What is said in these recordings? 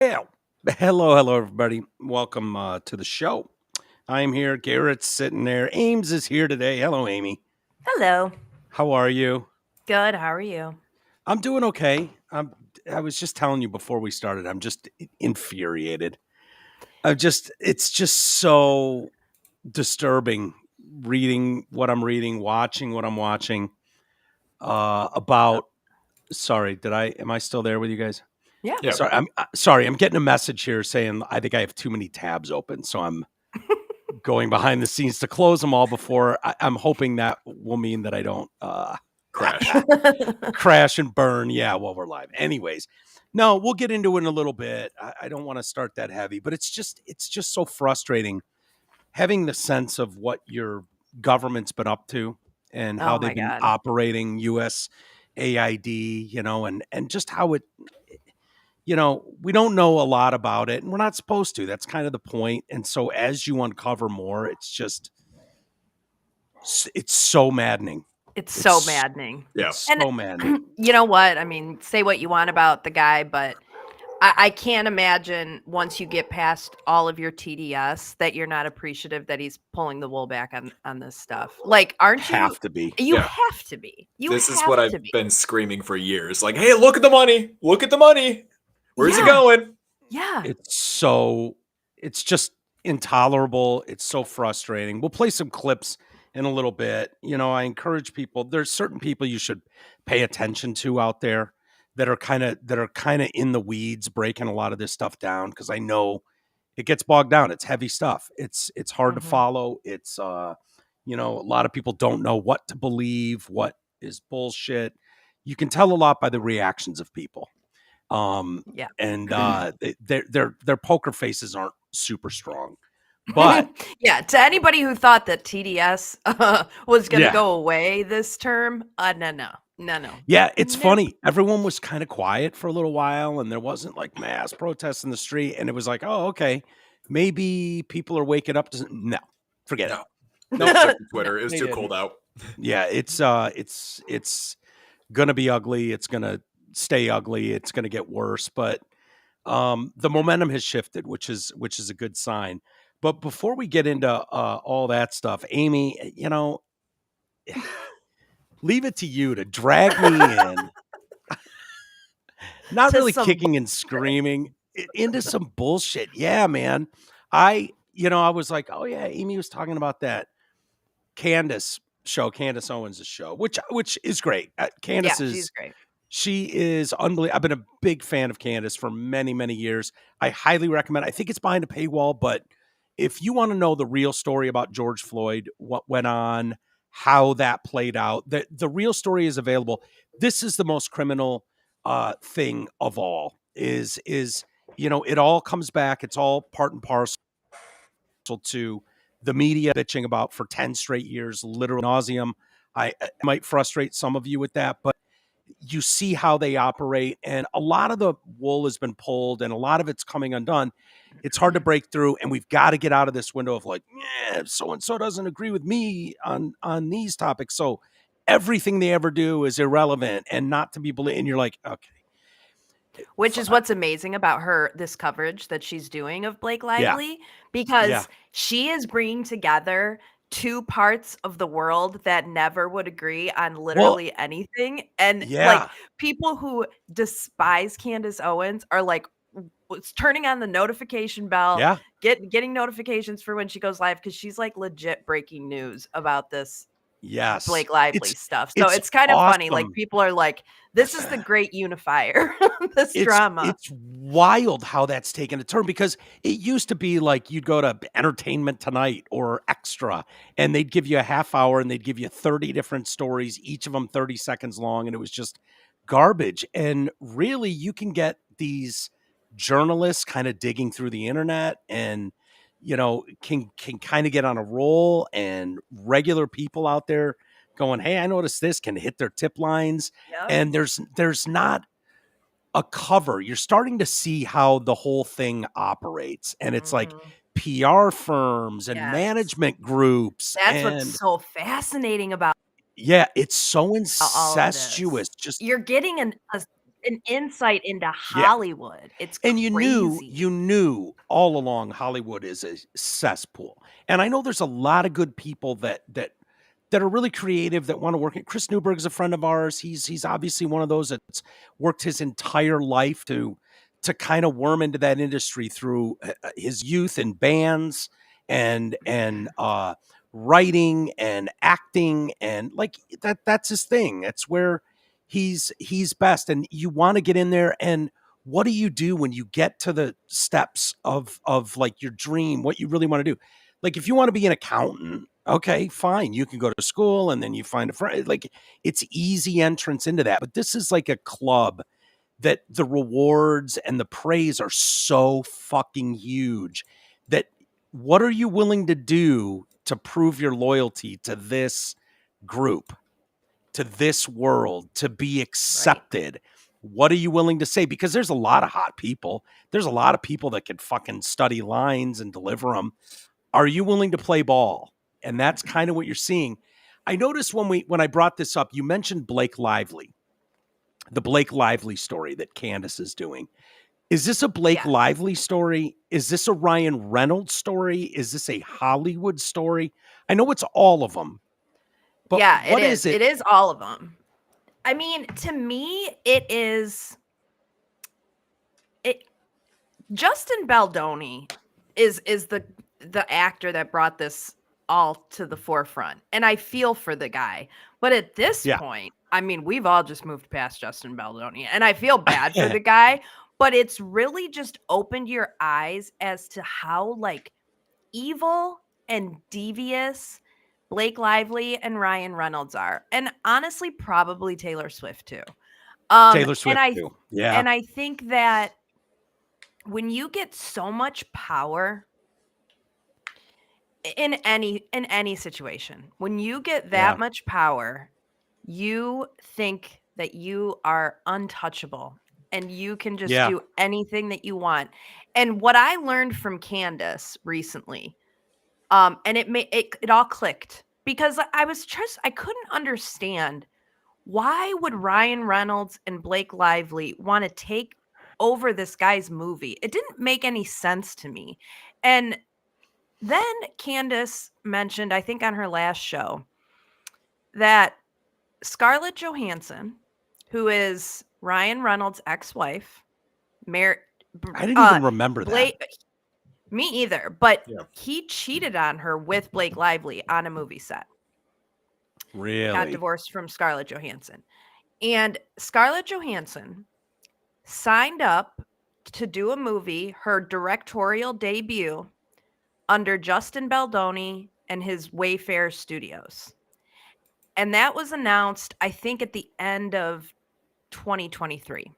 Yeah. Hello, everybody. Welcome to the show. I'm here. Garrett's sitting there. Ames is here today. Hello, Amy. Hello. How are you? Good. How are you? I'm doing okay. I was just telling you before we started. I'm just infuriated. It's just so disturbing reading what I'm reading, watching what I'm watching. About. Sorry, am I still there with you guys? Yeah. Yeah. Sorry. I'm getting a message here saying I think I have too many tabs open, so I'm going behind the scenes to close them all before I'm hoping that will mean that I don't Crash. crash and burn. Yeah, while we're live. Anyways, no, we'll get into it in a little bit. I don't want to start that heavy, but it's just so frustrating having the sense of what your government's been up to and how Oh they've my been God. operating US AID, and just how it, we don't know a lot about it and we're not supposed to. That's kind of the point. And so as you uncover more, it's so maddening. It's so maddening. Yeah. It's And so maddening. you know what? I mean, say what you want about the guy, but I can't imagine once you get past all of your TDS that you're not appreciative that he's pulling the wool back on this stuff. Like, aren't you? Have to be. You Yeah. have to be. This is have what to I've be. been screaming for years. Like, hey, look at the money. Look at the money. Where's it Yeah. going? Yeah. It's just intolerable. It's so frustrating. We'll play some clips in a little bit. I encourage people. There's certain people you should pay attention to out there that are kind of in the weeds, breaking a lot of this stuff down, because I know it gets bogged down. It's heavy stuff. It's hard to Mhm. follow. It's a lot of people don't know what to believe, what is bullshit. You can tell a lot by the reactions of people. Yeah. And their poker faces aren't super strong. But yeah, to anybody who thought that TDS was going to Yeah. go away this term, no. yeah, it's No. funny. Everyone was kind of quiet for a little while and there wasn't like mass protests in the street. And it was like, oh, okay, maybe people are waking up to no, forget it. No. Nope, check Twitter. It was They too didn't. cold out. Yeah, it's gonna be ugly. It's gonna stay ugly. It's gonna get worse. But the momentum has shifted, which is a good sign. But before we get into all that stuff, Amy, leave it to you to drag me in. Not To really some kicking and screaming into some bullshit. Yeah, man. I was like, oh yeah, Amy was talking about that Candace Owens' show, which is great. Candace yeah, is she's great. She is unbelievable. I've been a big fan of Candace for many, many years. I highly recommend. I think it's behind a paywall, but if you want to know the real story about George Floyd, what went on, how that played out, the real story is available. This is the most criminal thing of all. Is it all comes back. It's all part and parcel to the media bitching about for 10 straight years, literally nauseum. I might frustrate some of you with that, but you see how they operate, and a lot of the wool has been pulled and a lot of it's coming undone. It's hard to break through, and we've got to get out of this window of like, yeah, so and so doesn't agree with me on these topics, so everything they ever do is irrelevant and not to be believed. And you're like, okay. Which is what's amazing about this coverage that she's doing of Blake Lively, because Yeah. she is bringing together two parts of the world that never would agree on literally anything. And like people who despise Candace Owens are like turning on the notification bell, getting notifications for when she goes live, because she's like legit breaking news about this Blake Lively stuff. So it's kind of funny. Like people are like, this is the great unifier, this drama. It's wild how that's taken a turn, because it used to be like you'd go to Entertainment Tonight or Extra and they'd give you a half hour and they'd give you 30 different stories, each of them 30 seconds long. And it was just garbage. And really you can get these journalists kind of digging through the internet and can kind of get on a roll, and regular people out there going, hey, I noticed this, can hit their tip lines. And there's not a cover. You're starting to see how the whole thing operates, and it's like PR firms and management groups. That's what's so fascinating about. Yeah, it's so incestuous. You're getting an insight into Hollywood. It's And crazy. you knew all along Hollywood is a cesspool. And I know there's a lot of good people that are really creative that want to work. Chris Newberg is a friend of ours. He's obviously one of those that's worked his entire life to kind of worm into that industry through his youth in bands and writing and acting, and like that's his thing. That's where he's best. And you want to get in there, and what do you do when you get to the steps of like your dream, what you really want to do? Like if you want to be an accountant, okay, fine. You can go to school and then you find a friend. Like it's easy entrance into that. But this is like a club that the rewards and the praise are so fucking huge that what are you willing to do to prove your loyalty to this group, to this world, to be accepted? Right. What are you willing to say? Because there's a lot of hot people. There's a lot of people that could fucking study lines and deliver them. Are you willing to play ball? And that's kind of what you're seeing. I noticed when I brought this up, you mentioned Blake Lively, the Blake Lively story that Candace is doing. Is this a Blake Lively story? Is this a Ryan Reynolds story? Is this a Hollywood story? I know it's all of them. But yeah, what it is. it? It is all of them. I mean, to me, it is. Justin Baldoni is the actor that brought this all to the forefront, and I feel for the guy. But at this point, I mean, we've all just moved past Justin Baldoni, and I feel bad for the guy. But it's really just opened your eyes as to how like evil and devious Blake Lively and Ryan Reynolds are, and honestly, probably Taylor Swift too. Taylor Swift too. Yeah, and I think that when you get so much power in any situation, when you get that much power, you think that you are untouchable and you can just do anything that you want. And what I learned from Candace recently, and it all clicked, because I couldn't understand, why would Ryan Reynolds and Blake Lively want to take over this guy's movie? It didn't make any sense to me. And then Candace mentioned, I think on her last show, that Scarlett Johansson, who is Ryan Reynolds' ex-wife, I didn't even remember that. Me either, but he cheated on her with Blake Lively on a movie set. Really? Got divorced from Scarlett Johansson. And Scarlett Johansson signed up to do a movie, her directorial debut, under Justin Baldoni and his Wayfair Studios. And that was announced, I think, at the end of 2023.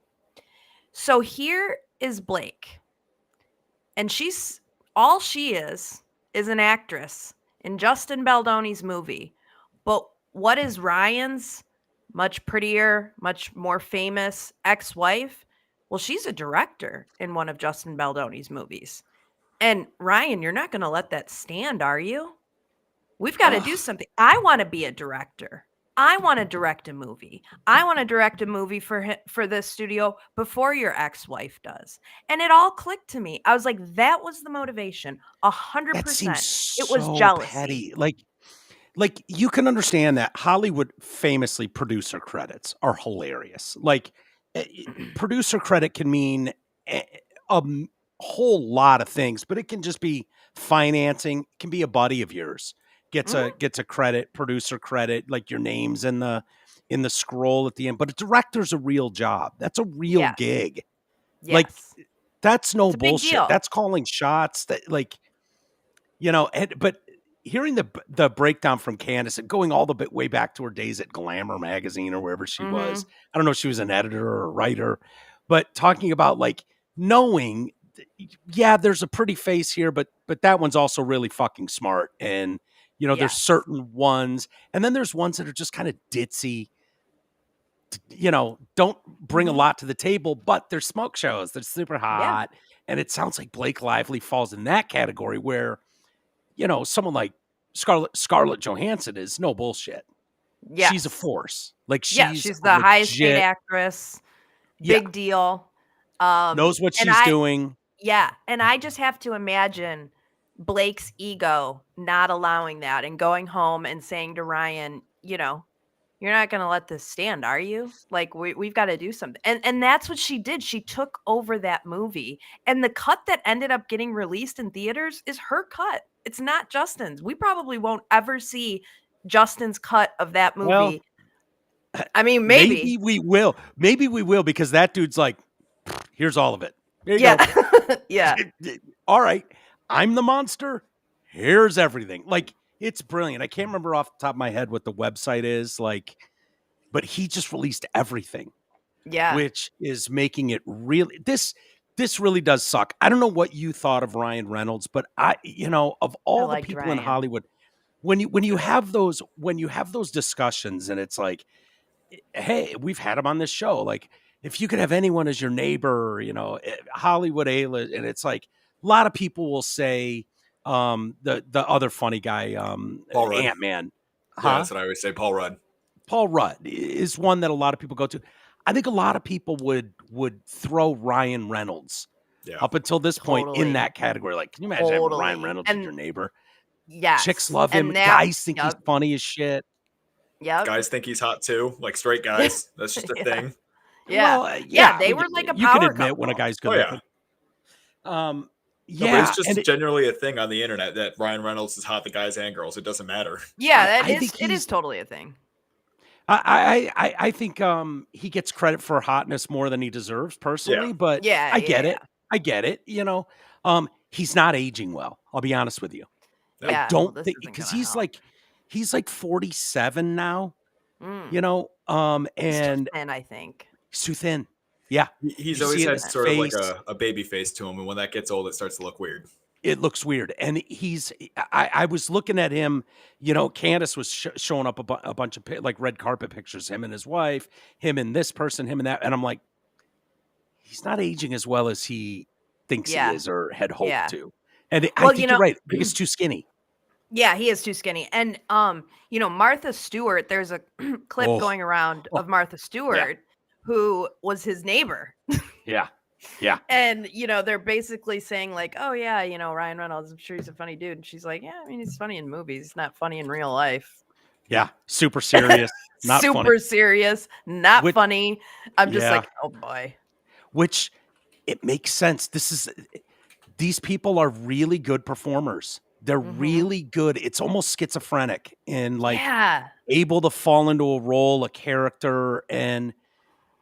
So here is Blake. And she is an actress in Justin Baldoni's movie. But what is Ryan's much prettier, much more famous ex-wife? Well, she's a director in one of Justin Baldoni's movies. And Ryan, you're not going to let that stand, are you? We've got to do something. I want to be a director. I want to direct a movie. I want to direct a movie for this studio before your ex-wife does. And it all clicked to me. I was like, that was the motivation. 100%. That seems it was jealousy. Petty. Like you can understand that Hollywood famously producer credits are hilarious. Like producer credit can mean a whole lot of things, but it can just be financing. It can be a buddy of yours gets a credit, producer credit, like your name's in the scroll at the end. But a director's a real job. That's a real gig. Yes. Like that's no bullshit. That's calling shots. That like, but hearing the breakdown from Candace and going all the way back to her days at Glamour magazine or wherever she was. I don't know if she was an editor or a writer, but talking about like knowing, there's a pretty face here, but that one's also really fucking smart. And, there's certain ones, and then there's ones that are just kind of ditzy, don't bring a lot to the table, but they're smoke shows. They're super hot. Yeah. And it sounds like Blake Lively falls in that category where, someone like Scarlett Johansson is no bullshit. Yeah. She's a force. Like she's the highest paid actress. big deal. Knows what and she's doing. Yeah, and I just have to imagine Blake's ego not allowing that and going home and saying to Ryan, you know, you're not going to let this stand, are you? Like we've got to do something. And that's what she did. She took over that movie. And the cut that ended up getting released in theaters is her cut. It's not Justin's. We probably won't ever see Justin's cut of that movie. Well, I mean, maybe we will. Maybe we will, because that dude's like, here's all of it. There you go. Yeah. All right. I'm the monster. Here's everything. Like, it's brilliant. I can't remember off the top of my head what the website is, like, but he just released everything. Yeah. Which is making it really, this really does suck. I don't know what you thought of Ryan Reynolds, but of all the people in Hollywood, when you have those discussions and it's like, hey, we've had him on this show. Like, if you could have anyone as your neighbor, Hollywood A-list, and it's like a lot of people will say the other funny guy, Paul Rudd. Ant-Man. Yeah, that's what I always say. Paul Rudd. Paul Rudd is one that a lot of people go to. I think a lot of people would throw Ryan Reynolds up until this point in that category. Like, can you imagine having Ryan Reynolds as your neighbor? Yeah, chicks love him. Guys think he's funny as shit. Yeah, guys think he's hot too. Like straight guys, that's just a thing. Yeah, well, they were like a power you can admit couple. When a guy's good looking. No, but it's just generally a thing on the internet that Ryan Reynolds is hot to guys and girls. It doesn't matter. Yeah, it is totally a thing. I think he gets credit for hotness more than he deserves personally, but I get it. I get it. He's not aging well. I'll be honest with you. I don't think, because he's like 47 now. And he's too thin, I think. He's too thin. Yeah. He's always had sort of like a baby face to him, and when that gets old, it starts to look weird. It looks weird. And I was looking at him, Candace was showing up a bunch of like red carpet pictures, him and his wife, him and this person, him and that. And I'm like, he's not aging as well as he thinks he is or had hoped to. And I think you're right. He's too skinny. Yeah, he is too skinny. And, Martha Stewart, there's a clip going around of Martha Stewart who was his neighbor. Yeah. Yeah. And, they're basically saying like, oh yeah, Ryan Reynolds, I'm sure he's a funny dude. And she's like, yeah, I mean, he's funny in movies. He's not funny in real life. Yeah. Super serious. Not super funny. Serious. Not funny. I'm just like, oh boy. Which it makes sense. These people are really good performers. They're really good. It's almost schizophrenic and able to fall into a role, a character. And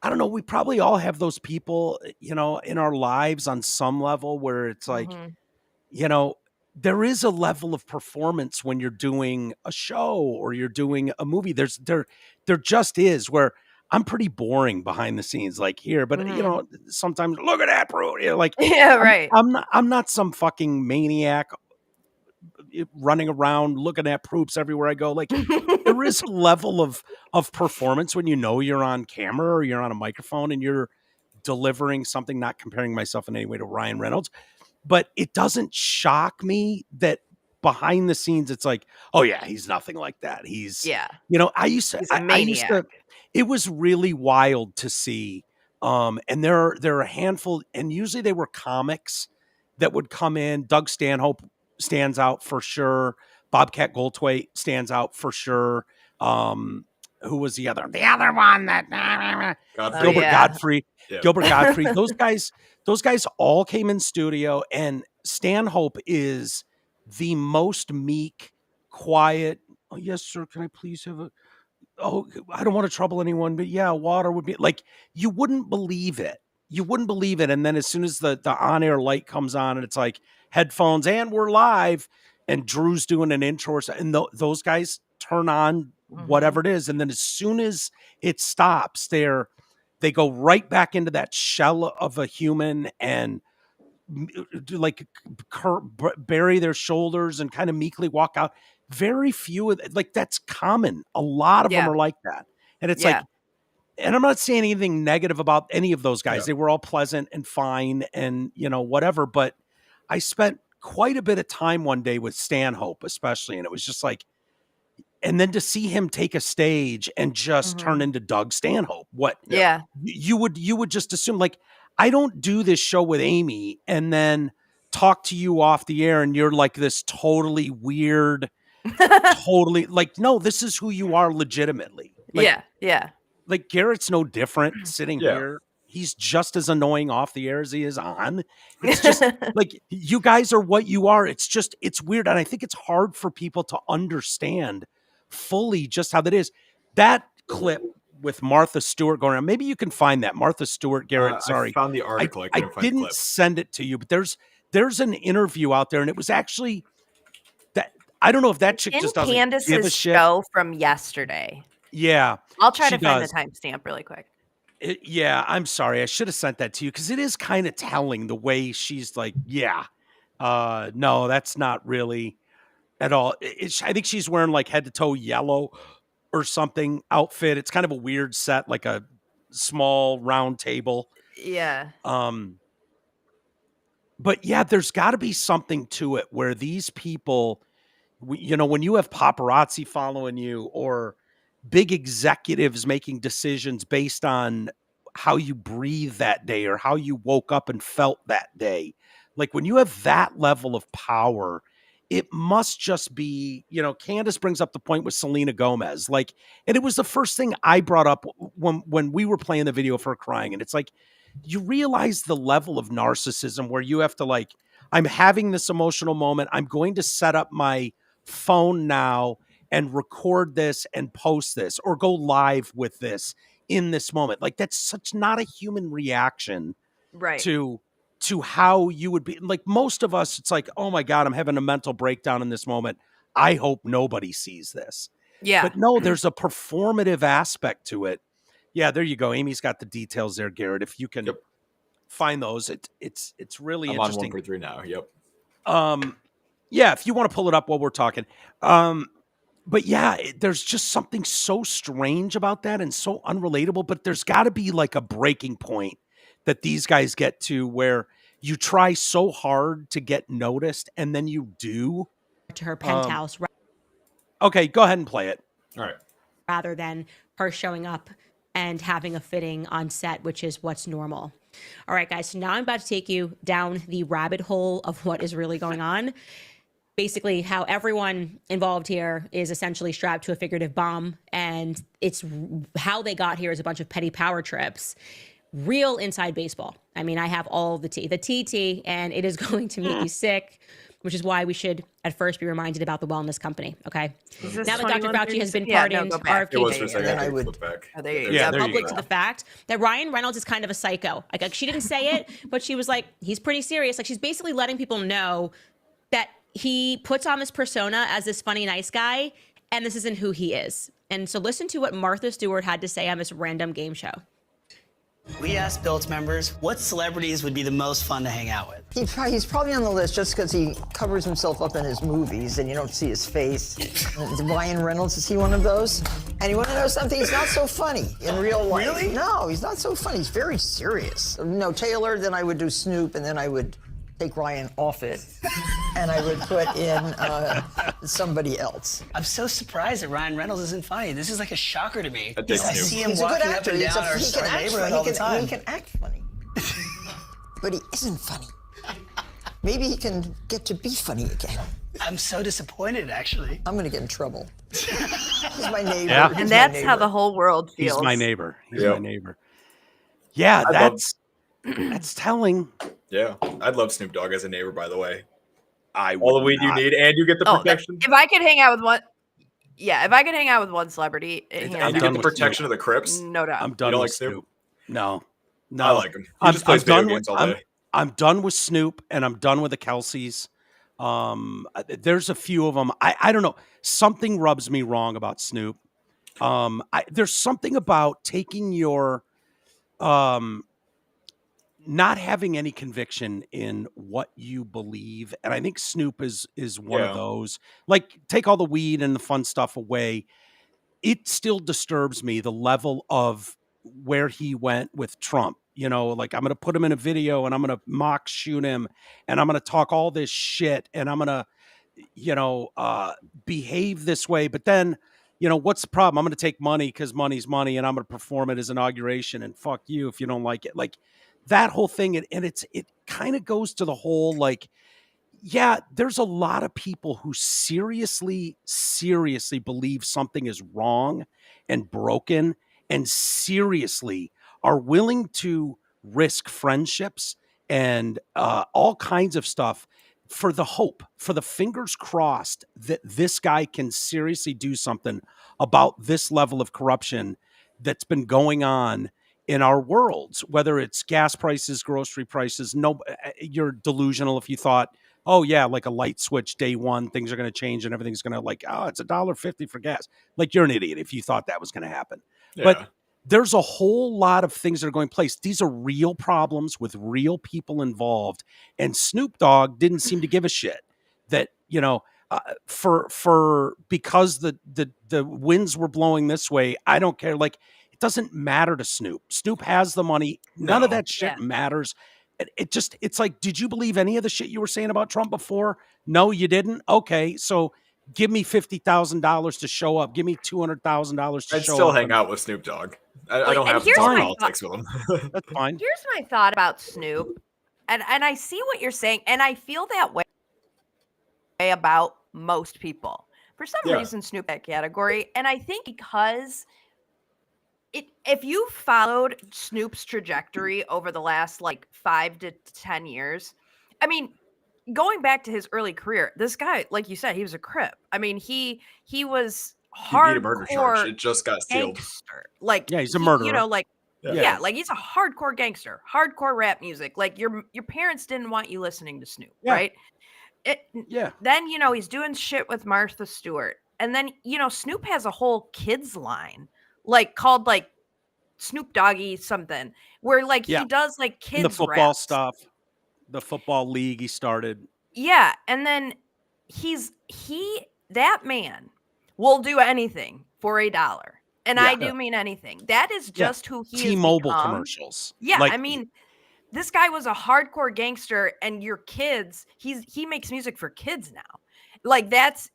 I don't know, we probably all have those people, in our lives on some level where it's like, there is a level of performance when you're doing a show or you're doing a movie. There just is, where I'm pretty boring behind the scenes, like here, but sometimes look at that, bro. Right. I'm not some fucking maniac running around looking at proofs everywhere I go. Like, there is a level of performance when you're on camera or you're on a microphone and you're delivering something, not comparing myself in any way to Ryan Reynolds, but it doesn't shock me that behind the scenes it's like, oh yeah, he's nothing like that. He's I used to it was really wild to see and there are a handful, and usually they were comics that would come in. Doug Stanhope stands out for sure. Bobcat Goldthwait stands out for sure. Who was the other one that Gilbert Godfrey. Yeah. Gilbert Godfrey. Those guys all came in studio, and Stanhope is the most meek, quiet. Oh, yes, sir. Can I please have a? Oh, I don't want to trouble anyone, but yeah, water would be like, you wouldn't believe it. You wouldn't believe it. And then as soon as the on-air light comes on and it's like headphones and we're live and Drew's doing an intro, and those guys turn on whatever it is. And then as soon as it stops, they go right back into that shell of a human and like bury their shoulders and kind of meekly walk out. Very few, like, that's common. A lot of them are like that. And it's like, and I'm not saying anything negative about any of those guys. Yeah. They were all pleasant and fine and, whatever. But I spent quite a bit of time one day with Stanhope, especially. And it was just like, and then to see him take a stage and just turn into Doug Stanhope, you would just assume, like, I don't do this show with Amy and then talk to you off the air and you're like this totally weird, totally like, no, this is who you are legitimately. Like, like Garrett's no different sitting here. He's just as annoying off the air as he is on. It's just like, you guys are what you are. It's just, it's weird. And I think it's hard for people to understand fully just how that is. That clip with Martha Stewart going around, maybe you can find that. Martha Stewart, Garrett, sorry. I found the article. I didn't send it to you, but there's an interview out there, and it was actually that, I don't know if that chick just doesn't give a shit. Show from yesterday. Yeah. I'll try to find the timestamp really quick. I'm sorry. I should have sent that to you because it is kind of telling the way she's like, no, that's not really at all. I think she's wearing like head to toe yellow or something outfit. It's kind of a weird set, like a small round table. Yeah. But yeah, there's got to be something to it where these people, you know, when you have paparazzi following you or big executives making decisions based on how you breathe that day or how you woke up and felt that day. Like when you have that level of power, it must just be, you know, Candace brings up the point with Selena Gomez. Like, and it was the first thing I brought up when we were playing the video of her crying. And it's like, you realize the level of narcissism where you have to like, I'm having this emotional moment. I'm going to set up my phone now and record this and post this or go live with this in this moment. Like that's such not a human reaction to how you would be. Like most of us, it's like, oh my God, I'm having a mental breakdown in this moment. I hope nobody sees this. Yeah. But no, there's a performative aspect to it. Yeah, there you go. Amy's got the details there, Garrett. If you can find those, it's really interesting. I'm on 1.3 now. Yep. Yeah, if you want to pull it up while we're talking. But yeah, there's just something so strange about that and so unrelatable, but there's got to be like a breaking point that these guys get to where you try so hard to get noticed and then you do. To her penthouse. Okay, go ahead and play it. All right. Rather than her showing up and having a fitting on set, which is what's normal. All right, guys, so now I'm about to take you down the rabbit hole of what is really going on. Basically, how everyone involved here is essentially strapped to a figurative bomb, and it's how they got here is a bunch of petty power trips. Real inside baseball. I mean, I have all the TT, and it is going to make you sick, which is why we should at first be reminded about the wellness company. Okay. Now that Dr. Fauci has been pardoned, RFK. It was for a second. I would look back. Public to the fact that Ryan Reynolds is kind of a psycho. Like she didn't say it, but she was like, he's pretty serious. Like she's basically letting people know that he puts on this persona as this funny, nice guy, and this isn't who he is. And so listen to what Martha Stewart had to say on this random game show. We asked Bilt's members what celebrities would be the most fun to hang out with. He's probably on the list just because he covers himself up in his movies and you don't see his face. Ryan Reynolds, is he one of those? And you want to know something? He's not so funny in real life. Really? No, he's not so funny. He's very serious. No, Taylor, then I would do Snoop, and then I would take Ryan off it, and I would put in somebody else. I'm so surprised that Ryan Reynolds isn't funny. This is like a shocker to me. I see him walking up and down our neighborhood all the time. He can act funny, but he isn't funny. Maybe he can get to be funny again. I'm so disappointed, actually. I'm going to get in trouble. He's my neighbor. Yeah. And that's how the whole world feels. He's my neighbor. He's my neighbor. Yeah, that's telling. Yeah, I'd love Snoop Dogg as a neighbor, by the way. All the weed you need, and you get the protection. If I could hang out with one celebrity, and you get the protection of the Crips. No doubt. I'm done with Snoop. No. I like him. He just plays video games all day. I'm done with Snoop, and I'm done with the Kelseys. There's a few of them. I don't know. Something rubs me wrong about Snoop. There's something about taking your not having any conviction in what you believe. And I think Snoop is one of those. Like, take all the weed and the fun stuff away. It still disturbs me, the level of where he went with Trump. You know, like, I'm going to put him in a video and I'm going to mock shoot him and I'm going to talk all this shit and I'm going to, behave this way. But then what's the problem? I'm going to take money because money's money, and I'm going to perform it as inauguration, and fuck you if you don't like it. Like that whole thing. And it kind of goes to the whole, like, yeah, there's a lot of people who seriously believe something is wrong and broken, and seriously are willing to risk friendships and all kinds of stuff for the hope, for the fingers crossed that this guy can seriously do something about this level of corruption that's been going on in our worlds, whether it's gas prices, grocery prices. No, you're delusional if you thought, oh yeah, like a light switch day one, things are going to change and everything's going to, like, oh, it's $1.50 for gas. Like, you're an idiot if you thought that was going to happen. Yeah. But there's a whole lot of things that are going to place. These are real problems with real people involved. And Snoop Dogg didn't seem to give a shit that, because the winds were blowing this way. I don't care. Like, it doesn't matter to Snoop. Snoop has the money. None of that shit matters. It's like, did you believe any of the shit you were saying about Trump before? No, you didn't. Okay. So give me $50,000 to show up. Give me $200,000 to show up. I'd still hang out with Snoop Dogg. I don't have to talk politics with him. That's fine. Here's my thought about Snoop. And I see what you're saying. And I feel that way about most people. For some reason, Snoop that category. And I think because if you followed Snoop's trajectory over the last like 5 to 10 years, I mean, going back to his early career, this guy, like you said, he was a Crip. I mean, he was hardcore. He beat a murder charge. It just got sealed. Gangster. Like, yeah, he's a murderer. Like, yeah, like he's a hardcore gangster, hardcore rap music. Like your parents didn't want you listening to Snoop, right? Then, he's doing shit with Martha Stewart. And then, Snoop has a whole kids line, like called like Snoop Doggy something, where like he does like kids and the football raps. stuff, the football league he started. Yeah. And then that man will do anything for $1. And I do mean anything. That is just who he is. T-Mobile commercials. Yeah. Like, I mean, this guy was a hardcore gangster, and your kids, he makes music for kids now. Like that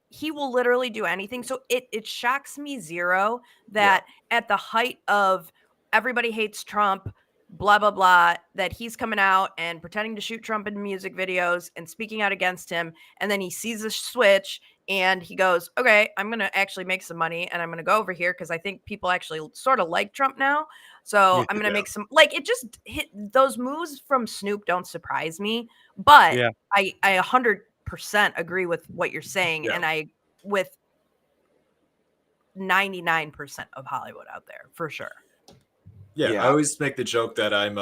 he will literally do anything. So it shocks me zero that at the height of everybody hates Trump, blah, blah, blah, that he's coming out and pretending to shoot Trump in music videos and speaking out against him. And then he sees a switch and he goes, okay, I'm going to actually make some money, and I'm going to go over here because I think people actually sort of like Trump now. So I'm going to make some, like, it just hit. Those moves from Snoop don't surprise me, but I 100% agree with what you're saying. And I, with 99% of Hollywood out there, for sure. Yeah, I always make the joke that I'm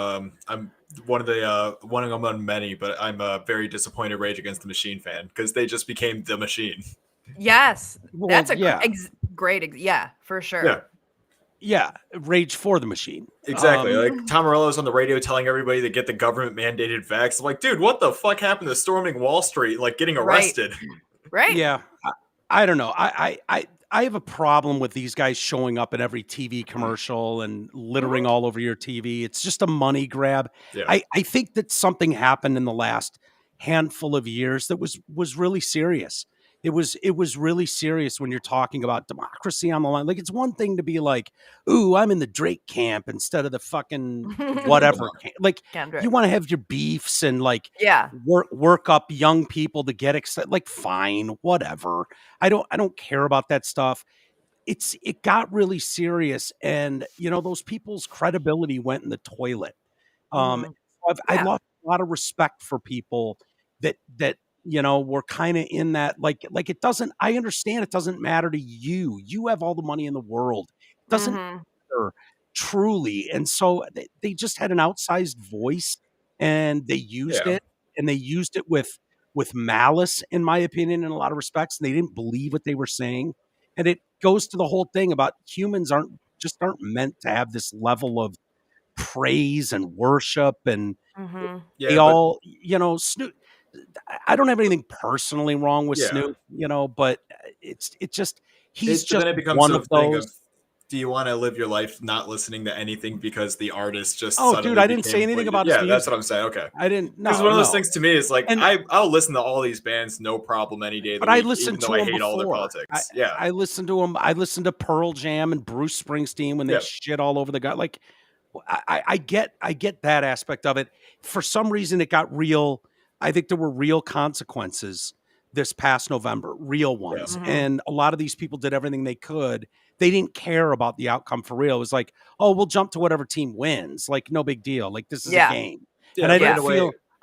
one among many, but I'm a very disappointed Rage Against the Machine fan because they just became the Machine. Yes, that's great. Yeah, for sure. Yeah, Rage for the Machine. Exactly. Like Tom Morello's on the radio telling everybody to get the government mandated vax. I'm like, dude, what the fuck happened to storming Wall Street? Like getting arrested. Right. Yeah. I don't know. I have a problem with these guys showing up in every TV commercial and littering all over your TV. It's just a money grab. Yeah. I think that something happened in the last handful of years that was really serious. It was really serious when you're talking about democracy on the line. Like, it's one thing to be like, ooh, I'm in the Drake camp instead of the fucking whatever camp. Like, you want to have your beefs and like work up young people to get excited. Like, fine, whatever. I don't care about that stuff. It got really serious, and those people's credibility went in the toilet. I lost a lot of respect for people that we're kind of in that, like it doesn't, I understand it doesn't matter to you. You have all the money in the world. It doesn't matter truly. And so they just had an outsized voice, and they used it, and they used it with malice, in my opinion, in a lot of respects. And they didn't believe what they were saying. And it goes to the whole thing about humans aren't meant to have this level of praise and worship. And they all, Snoop, I don't have anything personally wrong with Snoop, but it's just, he's just one of those. do you want to live your life not listening to anything because the artist just dude, I didn't say anything about his music. That's what I'm saying. Okay. I didn't. No, because one of those things to me is like, I'll listen to all these bands, no problem, any day of the week, even though I hate all their politics. I listened to them. I listened to Pearl Jam and Bruce Springsteen when they shit all over the guy. Like, I get that aspect of it. For some reason, it got real. I think there were real consequences this past November, real ones. Mm-hmm. And a lot of these people did everything they could. They didn't care about the outcome for real. It was like, oh, we'll jump to whatever team wins. Like, no big deal. Like, this is a game. Yeah, and I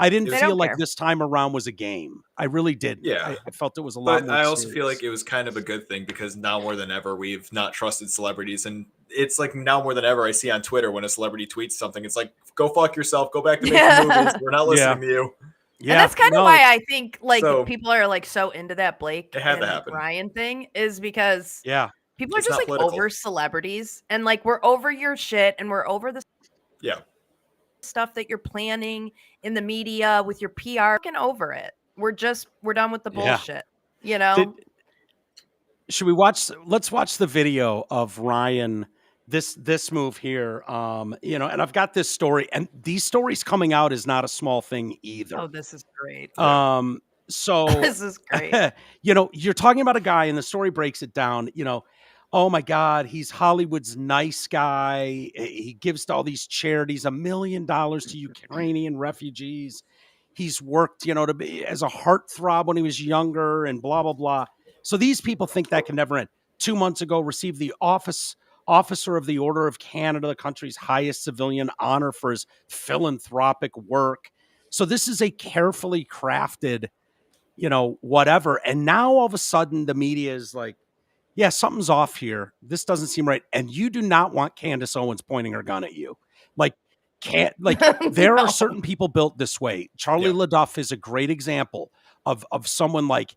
didn't feel like care. this time around was a game. I really didn't. Yeah. I felt it was a lot more I also serious. feel like it was kind of a good thing because now more than ever, we've not trusted celebrities. And it's like now more than ever, I see on Twitter when a celebrity tweets something, it's like, go fuck yourself. Go back to making movies. We're not listening to you. Yeah, and that's kind of why I think like people are like so into that Blake and Ryan thing is because people are just like over celebrities and like we're over your shit and we're over the stuff that you're planning in the media with your PR. Fucking over it. We're done with the bullshit. You know. Should we let's watch the video of Ryan. This move here, you know, and I've got this story, and these stories coming out is not a small thing either. Oh, this is great. So this is great. You know, you're talking about a guy, and the story breaks it down. You know, oh my God, he's Hollywood's nice guy. He gives to all these charities $1 million to Ukrainian refugees. He's worked, you know, to be as a heartthrob when he was younger, and blah blah blah. So these people think that can never end. 2 months ago, received the Officer of the Order of Canada, the country's highest civilian honor for his philanthropic work. So this is a carefully crafted, you know, whatever. And now all of a sudden the media is like, yeah, something's off here. This doesn't seem right. And you do not want Candace Owens pointing her gun at you. There are certain people built this way. Charlie LaDuff is a great example of someone like,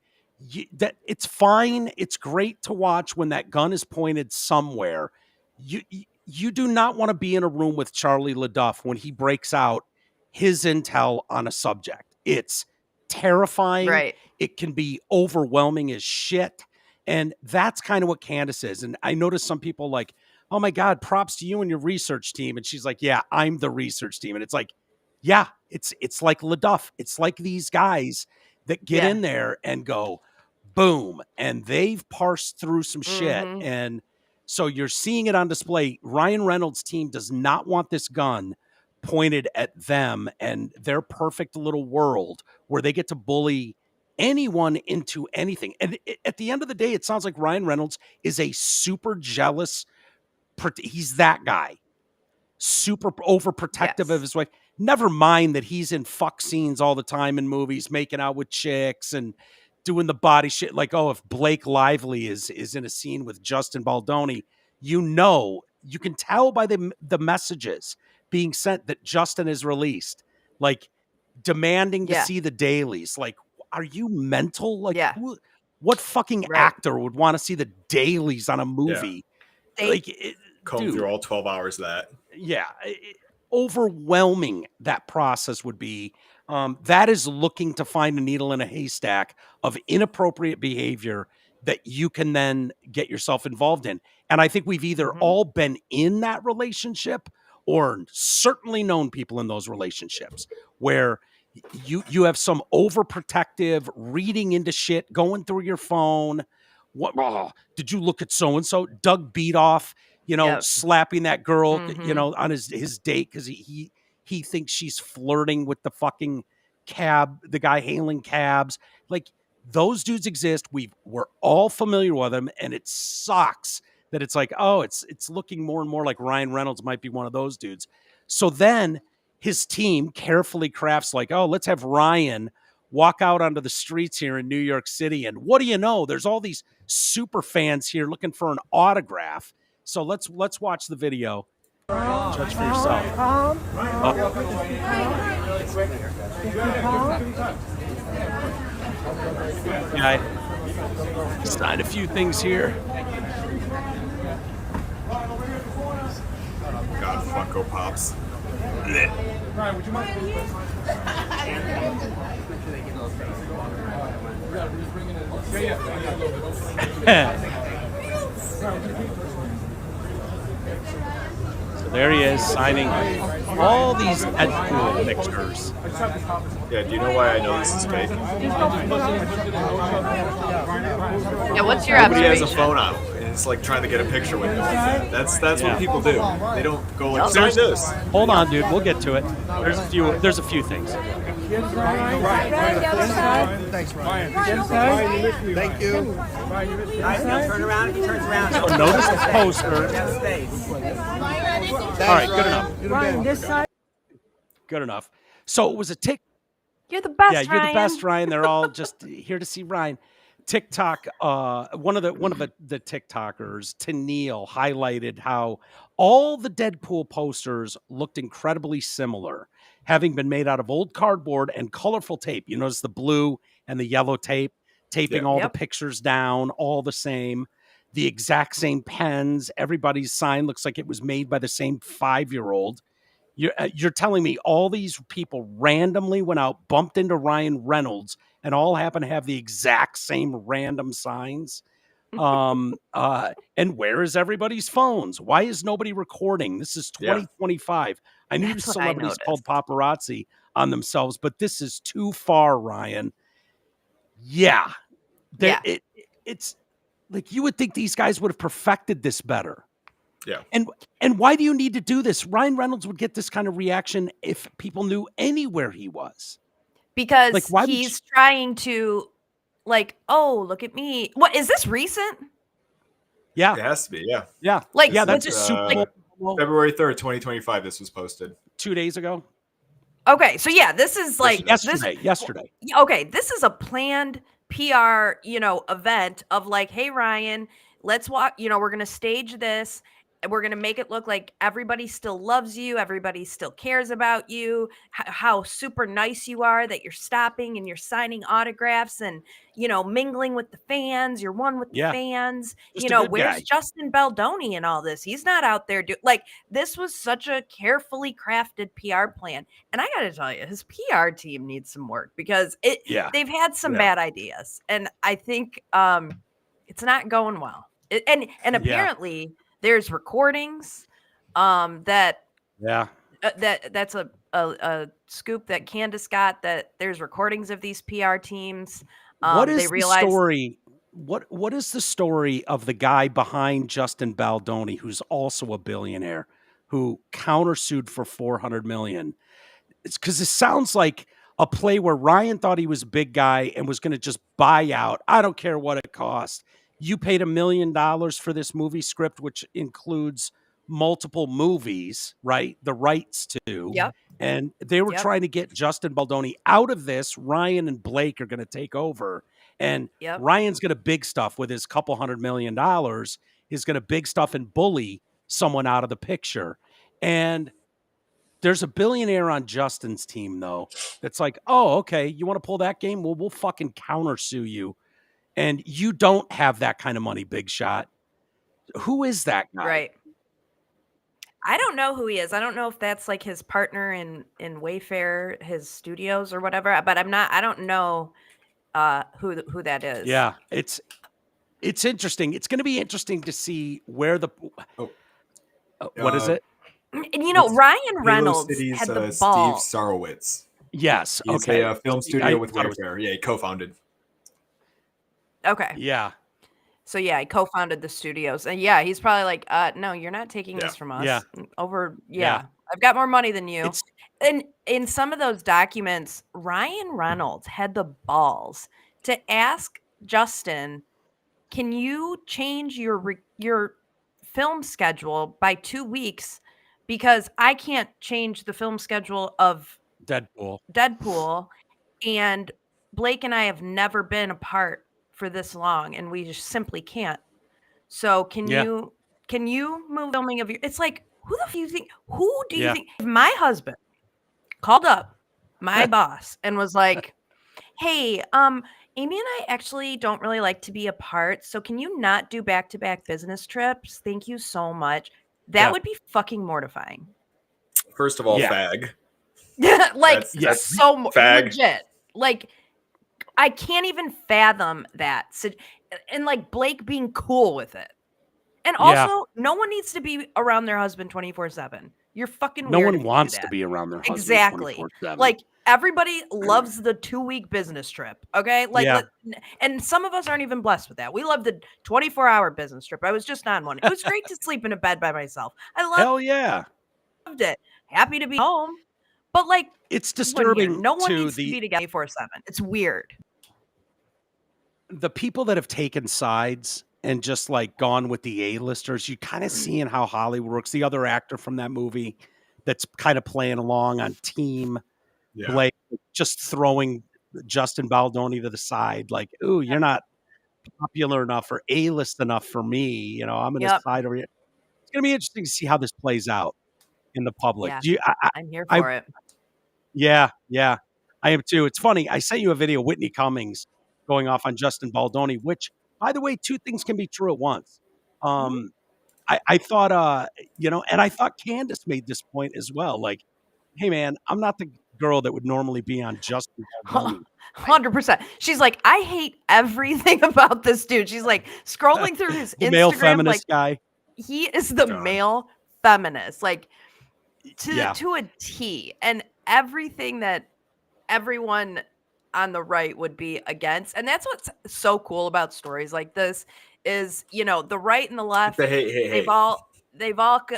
that it's fine. It's great to watch when that gun is pointed somewhere. You do not want to be in a room with Charlie LaDuff when he breaks out his intel on a subject. It's terrifying. Right. It can be overwhelming as shit. And that's kind of what Candace is. And I noticed some people like, oh my God, props to you and your research team. And she's like, yeah, I'm the research team. And it's like, yeah, it's like LaDuff. It's like these guys that get in there and go, boom, and they've parsed through some shit. And so you're seeing it on display. Ryan Reynolds' team does not want this gun pointed at them and their perfect little world where they get to bully anyone into anything. And at the end of the day, it sounds like Ryan Reynolds is a super jealous, he's that guy. Super overprotective of his wife. Never mind that he's in fuck scenes all the time in movies, making out with chicks and doing the body shit. Like, oh, if Blake Lively is in a scene with Justin Baldoni, you know, you can tell by the messages being sent that Justin is released, like demanding to see the dailies. Like, are you mental? Like, what fucking actor would want to see the dailies on a movie? Comb through all 12 hours of that. Yeah. Overwhelming that process would be. That is looking to find a needle in a haystack of inappropriate behavior that you can then get yourself involved in. And I think we've either all been in that relationship or certainly known people in those relationships where you have some overprotective reading into shit, going through your phone. What did you look at so-and-so? Doug Beatoff, you know, slapping that girl, you know, on his date because he thinks she's flirting with the fucking cab, the guy hailing cabs. Like, those dudes exist. We're all familiar with them, and it sucks that it's like, oh, it's looking more and more like Ryan Reynolds might be one of those dudes. So then his team carefully crafts like, oh, let's have Ryan walk out onto the streets here in New York City, and what do you know? There's all these super fans here looking for an autograph. So let's watch the video. Judge for yourself. I signed a few things here. God, Funko Pops. Ryan, would you mind? There he is, signing all these Deadpool pictures. Yeah, do you know why I know this is fake? Yeah, what's your Nobody has observation? a phone on him, and it's like trying to get a picture with him. That's what people do. They don't go like, sign this. Hold on, dude. We'll get to it. There's a few things. Thanks, Ryan. Thank you. Turn around. He turns around. So notice the poster. All right, good enough. Ryan, this side. Good enough. So it was a tick. You're the best, Yeah, you're Ryan. the best, Ryan. They're all just here to see Ryan. TikTok, one of the TikTokers, Tennille, highlighted how all the Deadpool posters looked incredibly similar, having been made out of old cardboard and colorful tape. You notice the blue and the yellow tape, taping all the pictures down, all the same, the exact same pens. Everybody's sign looks like it was made by the same 5-year-old. You're telling me all these people randomly went out, bumped into Ryan Reynolds, and all happen to have the exact same random signs? And where is everybody's phones? Why is nobody recording? This is 2025. I knew celebrities called paparazzi on themselves, but this is too far, Ryan. Yeah. It's like you would think these guys would have perfected this better. Yeah. And why do you need to do this? Ryan Reynolds would get this kind of reaction if people knew anywhere he was. Because like, why he's trying to, like, oh, look at me. What, is this recent? Yeah. It has to be, yeah. Yeah. Like, yeah, that's super. February 3rd, 2025, this was posted. 2 days ago? Okay, so yeah, this is like... Yesterday. Okay, this is a planned PR, event of like, hey, Ryan, let's walk, we're going to stage this. We're going to make it look like everybody still loves you. Everybody still cares about you, how super nice you are, that you're stopping and you're signing autographs and, mingling with the fans. You're one with the fans. Just where's Justin Baldoni and all this? He's not out there. This was such a carefully crafted PR plan. And I got to tell you, his PR team needs some work because they've had some bad ideas. And I think it's not going well. And apparently... There's recordings that's a scoop that Candace got, that there's recordings of these PR teams. What is the story? What is the story of the guy behind Justin Baldoni, who's also a billionaire, who countersued for $400 million? It's because it sounds like a play where Ryan thought he was a big guy and was going to just buy out. I don't care what it costs. You paid $1 million for this movie script, which includes multiple movies, right? The rights to. Yep. And they were trying to get Justin Baldoni out of this. Ryan and Blake are going to take over. And Ryan's going to big stuff with his couple $100 million. He's going to big stuff and bully someone out of the picture. And there's a billionaire on Justin's team, though, that's like, oh, okay, you want to pull that game? Well, we'll fucking countersue you. And you don't have that kind of money, Big Shot. Who is that guy? Right. I don't know who he is. I don't know if that's like his partner in Wayfair, his studios or whatever, but I don't know who that is. Yeah, it's interesting. It's going to be interesting to see where the what is it? And Ryan Reynolds City's, had the ball. Steve Sarowitz. Yes. He's a film studio with Wayfair. Yeah, he co-founded. Okay. Yeah. So yeah, he co-founded the studios, and yeah, he's probably like, no, you're not taking this from us. Yeah. I've got more money than you. And in some of those documents, Ryan Reynolds had the balls to ask Justin, can you change your film schedule by 2 weeks, because I can't change the film schedule of Deadpool, and Blake and I have never been apart for this long, and we just simply can't. So can you move filming of your? It's like, who do you think? If my husband called up my boss and was like, "Hey, Amy and I actually don't really like to be apart, so can you not do back-to-back business trips? Thank you so much." That would be fucking mortifying. First of all, fag. Like, so fag. Legit. Like, I can't even fathom that. So, and like Blake being cool with it. And also, no one needs to be around their husband 24/7. You're fucking No weird one if you do wants to that. be around their husband Exactly. 24/7. Like, everybody loves the 2-week business trip, okay? Like, and some of us aren't even blessed with that. We love the 24-hour business trip. I was just on one. It was great to sleep in a bed by myself. Hell yeah. Loved it. Happy to be home. But, like, it's disturbing. No one needs to be together 24/7. It's weird. The people that have taken sides and just like gone with the A-listers, you kind of seeing how Hollywood works. The other actor from that movie that's kind of playing along on Team Blake, just throwing Justin Baldoni to the side, like, ooh, you're not popular enough or A-list enough for me. You know, I'm going to side over here. It's going to be interesting to see how this plays out in the public. Yeah, I'm here for it. Yeah, I am too. It's funny. I sent you a video of Whitney Cummings going off on Justin Baldoni, which, by the way, two things can be true at once. I thought, and I thought Candace made this point as well. Like, hey, man, I'm not the girl that would normally be on Justin Baldoni. 100%. She's like, I hate everything about this dude. She's like scrolling through his the Instagram. Male feminist guy. He is the male feminist, like to a T. And everything that everyone on the right would be against. And that's what's so cool about stories like this is, the right and the left, they've all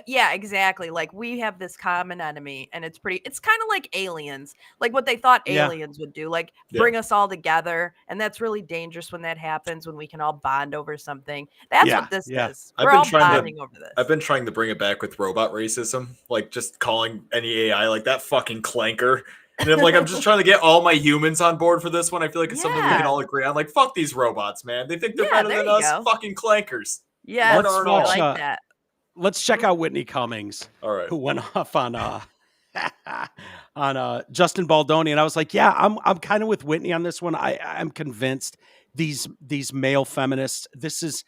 yeah, exactly. Like, we have this common enemy, and it's kind of like Aliens, like what they thought aliens would do, like bring us all together. And that's really dangerous when that happens, when we can all bond over something. That's what this is. We're all bonding over this. I've been trying to bring it back with robot racism, like just calling any AI like that fucking clanker. And I'm just trying to get all my humans on board for this one. I feel like it's something we can all agree on. Like, fuck these robots, man. They think they're better than us. Fucking clankers. Yeah, I like that. Let's check out Whitney Cummings, who went off on Justin Baldoni, and I was like, yeah, I'm kind of with Whitney on this one. I'm convinced these male feminists. This is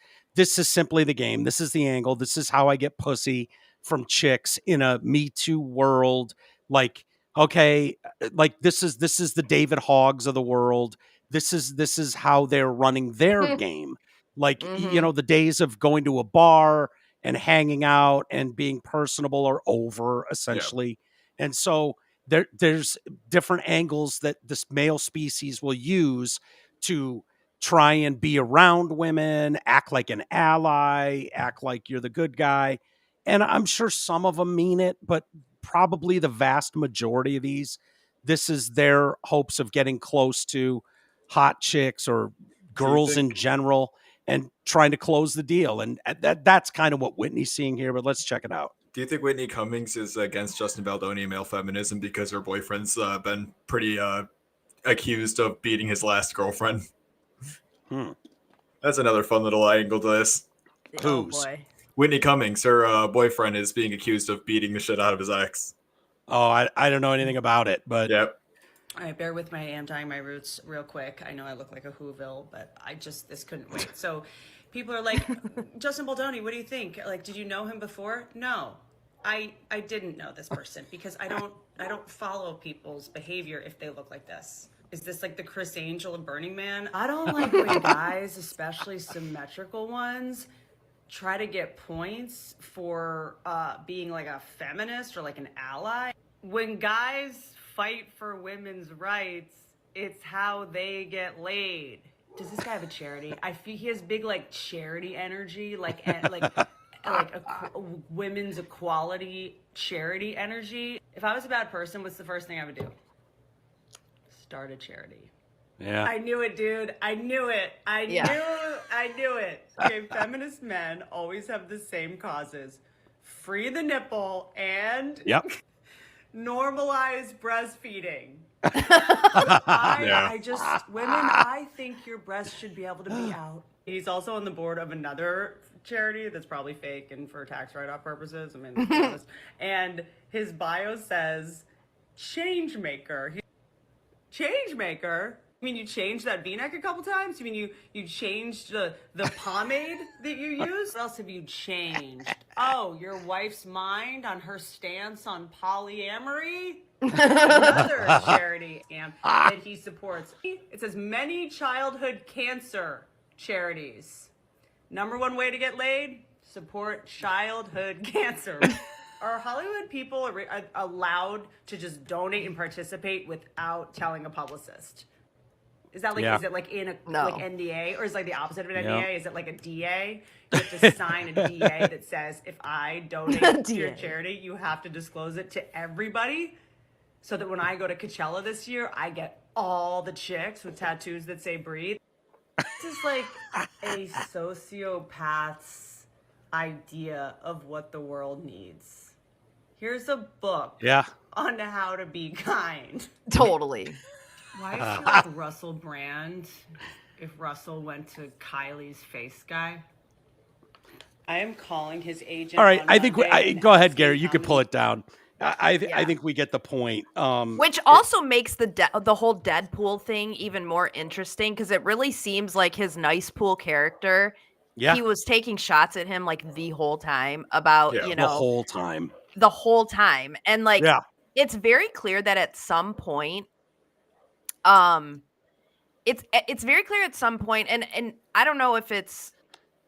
simply the game. This is the angle. This is how I get pussy from chicks in a Me Too world. Like, okay, like this is the David Hoggs of the world. This is how they're running their game. Like, the days of going to a bar and hanging out and being personable are over, essentially. Yeah. And so there's different angles that this male species will use to try and be around women, act like an ally, act like you're the good guy. And I'm sure some of them mean it, but probably the vast majority of these, this is their hopes of getting close to hot chicks or girls in general and trying to close the deal. And that's kind of what Whitney's seeing here, but let's check it out. Do you think Whitney Cummings is against Justin Baldoni and male feminism because her boyfriend's been pretty accused of beating his last girlfriend? That's another fun little angle to this. Oh, boy. Whitney Cummings, her boyfriend, is being accused of beating the shit out of his ex. Oh, I don't know anything about it, but... Yep. All right, bear with me. I am dyeing my roots real quick. I know I look like a Whoville, but this couldn't wait. So people are like, Justin Baldoni, what do you think? Like, did you know him before? No, I didn't know this person because I don't follow people's behavior if they look like this. Is this like the Chris Angel of Burning Man? I don't like when guys, especially symmetrical ones, try to get points for being like a feminist or like an ally. When guys fight for women's rights, it's how they get laid. Does this guy have a charity? I feel he has big like charity energy, like women's equality charity energy. If I was a bad person, what's the first thing I would do? Start a charity. Yeah. I knew it, dude. I knew it. I knew it. Okay, feminist men always have the same causes. Free the nipple and normalize breastfeeding. I think your breast should be able to be out. He's also on the board of another charity that's probably fake and for tax write-off purposes. I mean, to be honest. And his bio says change maker. Change maker? I mean, you changed that V-neck a couple times? You mean you changed the pomade that you use? What else have you changed? Oh, your wife's mind on her stance on polyamory? Another charity that he supports. It says many childhood cancer charities. Number one way to get laid? support childhood cancer. Are Hollywood people allowed to just donate and participate without telling a publicist? Is that like, is it like in a like NDA, or is it like the opposite of an NDA? Is it like a DA? You have to sign a DA that says, if I donate to your charity, you have to disclose it to everybody, so that when I go to Coachella this year, I get all the chicks with tattoos that say breathe. This is like a sociopath's idea of what the world needs. Here's a book on how to be kind. Totally. Why is she like Russell Brand if Russell went to Kylie's face guy? I am calling his agent. All right, I think go ahead, Gary. You could pull it down. I think we get the point. Which also makes the whole Deadpool thing even more interesting, because it really seems like his nice pool character. Yeah. He was taking shots at him like the whole time about, the whole time. And like, it's very clear that at some point, it's very clear at some point, and I don't know if it's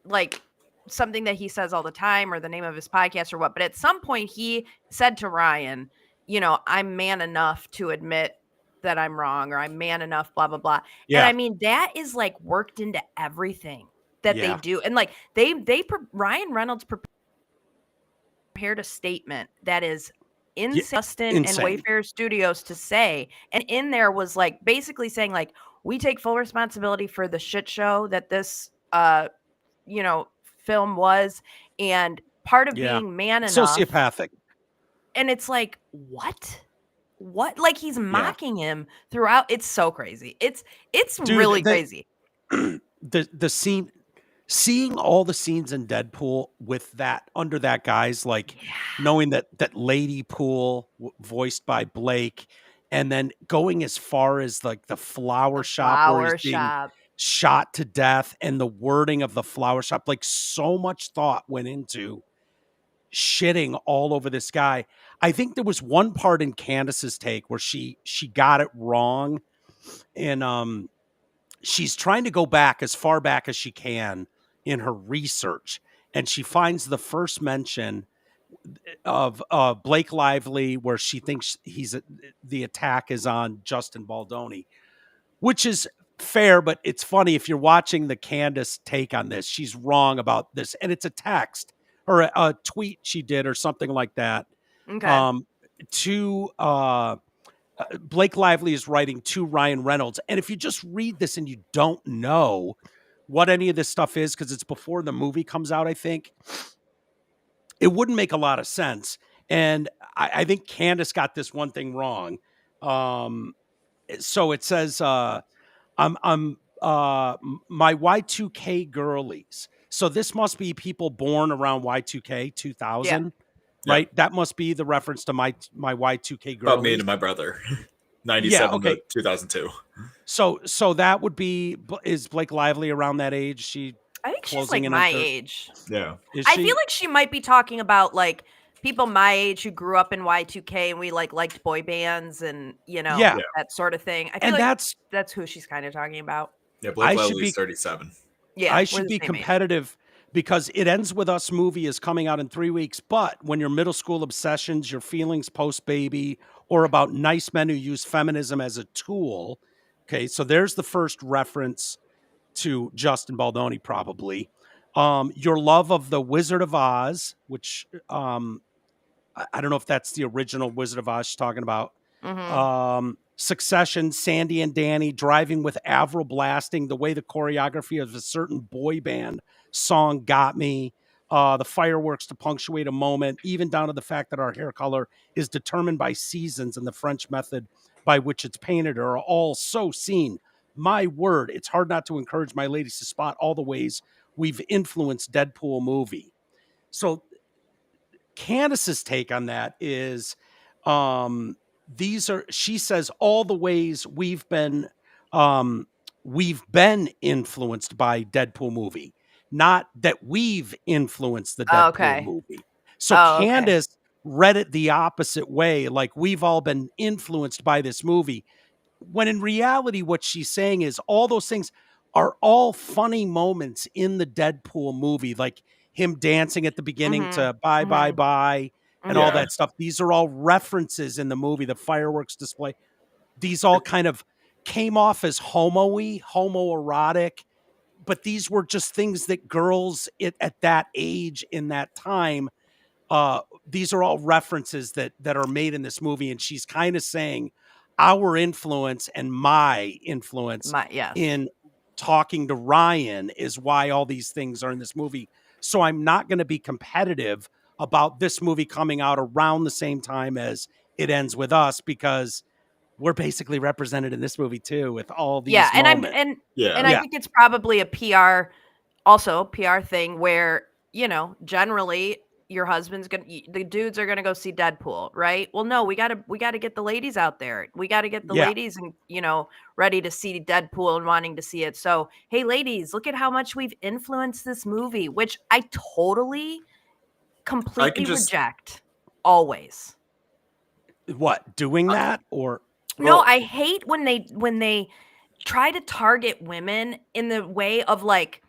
like something that he says all the time or the name of his podcast or what, but at some point he said to Ryan, I'm man enough to admit that I'm wrong, or I'm man enough, blah, blah, blah. Yeah. And I mean, that is like worked into everything that they do. And like Ryan Reynolds prepared a statement that is insane and Wayfair Studios to say, and in there was like basically saying like, we take full responsibility for the shit show that this film was, and part of being man enough, sociopathic. And it's like, what like he's mocking him throughout. It's so crazy. It's really crazy. The scene, seeing all the scenes in Deadpool with that under that guy's like knowing that Lady Pool voiced by Blake, and then going as far as like the flower shop where he's being shot to death, and the wording of the flower shop, like so much thought went into shitting all over this guy. I think there was one part in Candace's take where she got it wrong, and she's trying to go back as far back as she can in her research, and she finds the first mention of Blake Lively where she thinks the attack is on Justin Baldoni, which is fair, but it's funny if you're watching the Candace take on this, she's wrong about this, and it's a text or a tweet she did or something like that. Okay. Blake Lively is writing to Ryan Reynolds, and if you just read this and you don't know what any of this stuff is, because it's before the movie comes out, I think it wouldn't make a lot of sense. And I think Candace got this one thing wrong. So it says, I'm my Y2K girlies. So this must be people born around Y2K 2000, right? Yeah. That must be the reference to my Y2K girlies. About me and my brother, 97 to 2002. So that would be, is Blake Lively around that age? I think she's like my age. Yeah. I feel like she might be talking about like people my age who grew up in Y2K and we like liked boy bands and that sort of thing. I feel like that's who she's kind of talking about. Yeah, Blake Lively's 37. Yeah, I should be competitive because It Ends With Us movie is coming out in 3 weeks. But when your middle school obsessions, your feelings post-baby, or about nice men who use feminism as a tool. Okay, so there's the first reference to Justin Baldoni, probably. Your love of the Wizard of Oz, which I don't know if that's the original Wizard of Oz she's talking about. Mm-hmm. Succession, Sandy and Danny, Driving with Avril blasting, the way the choreography of a certain boy band song got me, the fireworks to punctuate a moment, even down to the fact that our hair color is determined by seasons and the French method by which it's painted are all so seen. My word, it's hard not to encourage my ladies to spot all the ways we've influenced Deadpool movie. So Candace's take on that is, she says all the ways we've been influenced by Deadpool movie, not that we've influenced the Deadpool movie. So Candace read it the opposite way, like we've all been influenced by this movie, when in reality what she's saying is all those things are all funny moments in the Deadpool movie. Like him dancing at the beginning to bye, bye, bye, and Yeah. all that stuff. These are all references in the movie, the fireworks display. These all kind of came off as homoerotic, but these were just things that girls at that age in that time, these are all references that are made in this movie. And she's kind of saying our influence and my influence in talking to Ryan is why all these things are in this movie. So I'm not going to be competitive about this movie coming out around the same time as It Ends With Us, because we're basically represented in this movie too with all these moments. And I think it's probably a PR thing where, you know, generally your husband's the dudes are gonna go see Deadpool, right? Well, no, we gotta get the ladies out there. We gotta get the ladies and, you know, ready to see Deadpool and wanting to see it. So, hey, ladies, look at how much we've influenced this movie, which I totally completely reject. Always. What, doing that or? No, I hate when they try to target women in the way of like,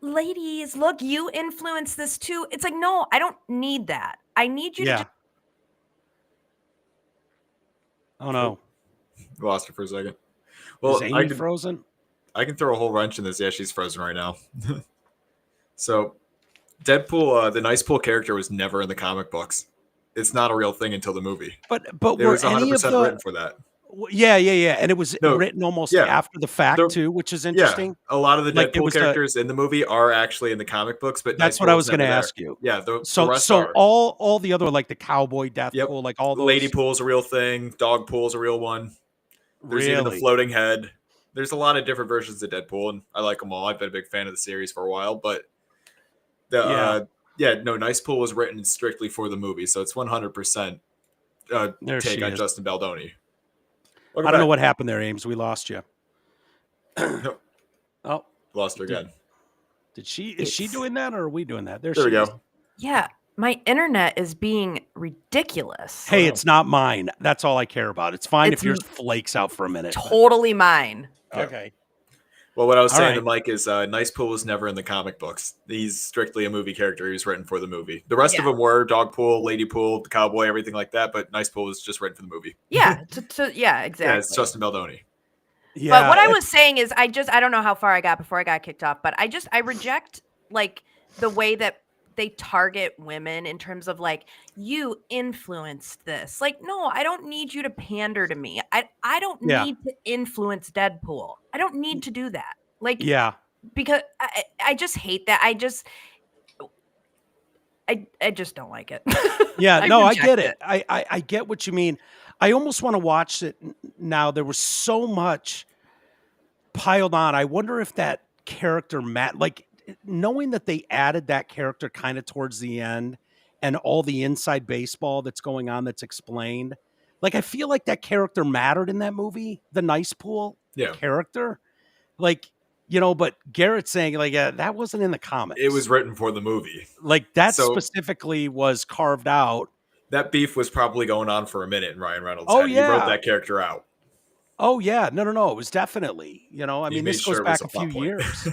ladies, look, you influence this too. It's like, no, I don't need that. I need you to. Oh no, lost her for a second. Well, is Amy frozen? I can throw a whole wrench in this. Yeah, she's frozen right now. So, Deadpool, the Nice Pool character was never in the comic books. It's not a real thing until the movie. But it were was 100% written for that. Yeah, and it was written almost after the fact too, which is interesting. Yeah, a lot of the Deadpool characters in the movie are actually in the comic books, but that's what I was going to ask you. Yeah, the rest so are. all the other, like the cowboy death pool, like all those. Lady Pool's a real thing. Dog Pool's a real one. There's even the floating head. There's a lot of different versions of Deadpool, and I like them all. I've been a big fan of the series for a while, but Nice Pool was written strictly for the movie, so it's 100% take on Justin Baldoni. I don't know what happened there, Ames. We lost you. Oh, lost her again. Did she? Is she doing that, or are we doing that? There we go. Yeah, my internet is being ridiculous. Hey, it's not mine. That's all I care about. It's fine if yours flakes out for a minute. Totally mine. Okay. Well, what I was saying to Mike is Nice Pool was never in the comic books. He's strictly a movie character. He was written for the movie. The rest of them were Dog Pool, Lady Pool, the Cowboy, everything like that. But Nice Pool was just written for the movie. Yeah, exactly. Yeah, it's Justin Baldoni. Yeah, but what I was saying is I don't know how far I got before I got kicked off, but I reject like the way that they target women in terms of like, you influenced this. Like, no, I don't need you to pander to me. I don't need to influence Deadpool. I don't need to do that. Like, because I just hate that. I just don't like it. I get it. I get what you mean. I almost want to watch it now. There was so much piled on. I wonder if that character knowing that they added that character kind of towards the end and all the inside baseball that's going on that's explained. Like, I feel like that character mattered in that movie, the Nice Pool character. Like, you know, but Garrett's saying like, that wasn't in the comics. It was written for the movie. Like that specifically was carved out. That beef was probably going on for a minute in Ryan Reynolds' head. He wrote that character out. Oh yeah. No. It was definitely, you know, I mean, this goes back a few years.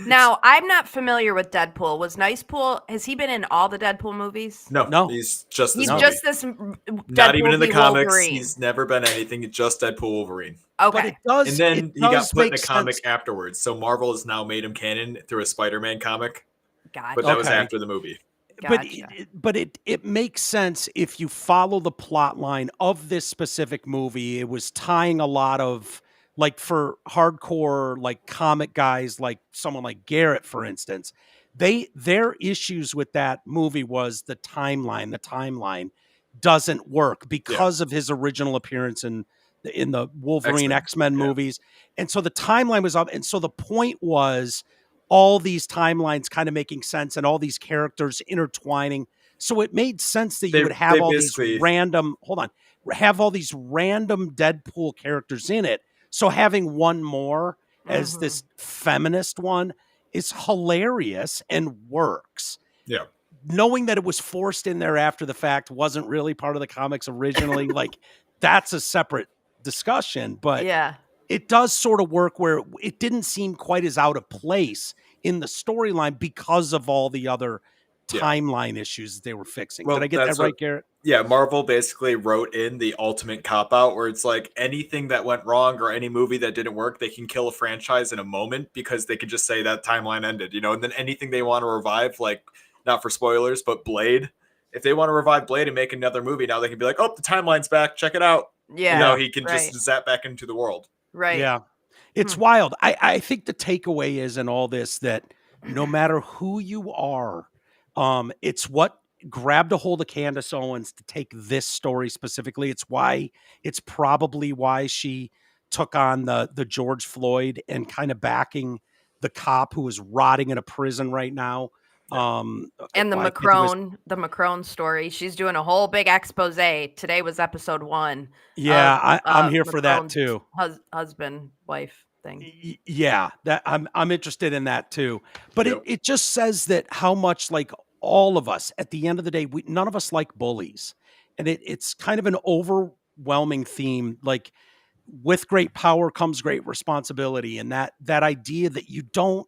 Now, I'm not familiar with Deadpool. Was Nice Pool, has he been in all the Deadpool movies? No. He's just this Deadpool, not even in the comics. Wolverine. He's never been anything. It's just Deadpool Wolverine. Okay. But it does, and then he got put in a comic sense. afterwards. So Marvel has now made him canon through a Spider-Man comic. Gotcha. But that was after the movie. Gotcha. But it makes sense if you follow the plot line of this specific movie. It was tying a lot of, like, for hardcore like comic guys, like someone like Garrett, for instance, their issues with that movie was the timeline. The timeline doesn't work because of his original appearance in the Wolverine X-Men movies. And so the timeline was up. And so the point was all these timelines kind of making sense and all these characters intertwining. So it made sense that you would have all these random Deadpool characters in it. So having one more as this feminist one is hilarious and works. Yeah. Knowing that it was forced in there after the fact, wasn't really part of the comics originally. Like, that's a separate discussion, but it does sort of work where it didn't seem quite as out of place in the storyline because of all the other timeline issues that they were fixing. Well, did I get that right, Garrett? Yeah, Marvel basically wrote in the ultimate cop-out where it's like anything that went wrong or any movie that didn't work, they can kill a franchise in a moment because they could just say that timeline ended, and then anything they want to revive, like, not for spoilers, but Blade, if they want to revive Blade and make another movie, now they can be like, oh, the timeline's back, check it out. Yeah. And now he can just zap back into the world. Right. Yeah. It's wild. I think the takeaway is in all this that no matter who you are, it's what grabbed a hold of Candace Owens to take this story specifically. It's probably why she took on the George Floyd and kind of backing the cop who is rotting in a prison right now. And the Macron story. She's doing a whole big expose. Today was episode 1. Yeah, I'm here Macron's for that too. Husband, wife thing. Yeah, that I'm interested in that too. But it just says that how much, like, all of us at the end of the day, none of us like bullies, and it's kind of an overwhelming theme. Like, with great power comes great responsibility, and that idea that you don't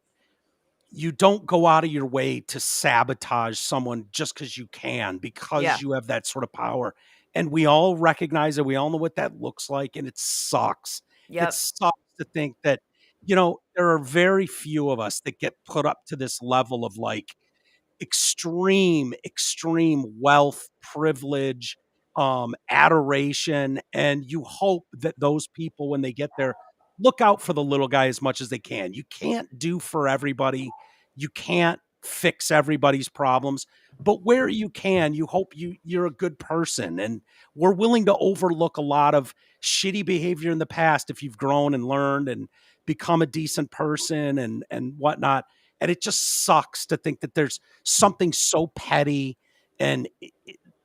go out of your way to sabotage someone just because you can, because you have that sort of power. And we all recognize it. We all know what that looks like, and it sucks. Yep. It sucks to think that, there are very few of us that get put up to this level of, like, extreme wealth, privilege, adoration. And you hope that those people, when they get there, look out for the little guy as much as they can. You can't do for everybody. You can't fix everybody's problems, but where you can, you hope you're a good person. And we're willing to overlook a lot of shitty behavior in the past if you've grown and learned and become a decent person and whatnot. And it just sucks to think that there's something so petty and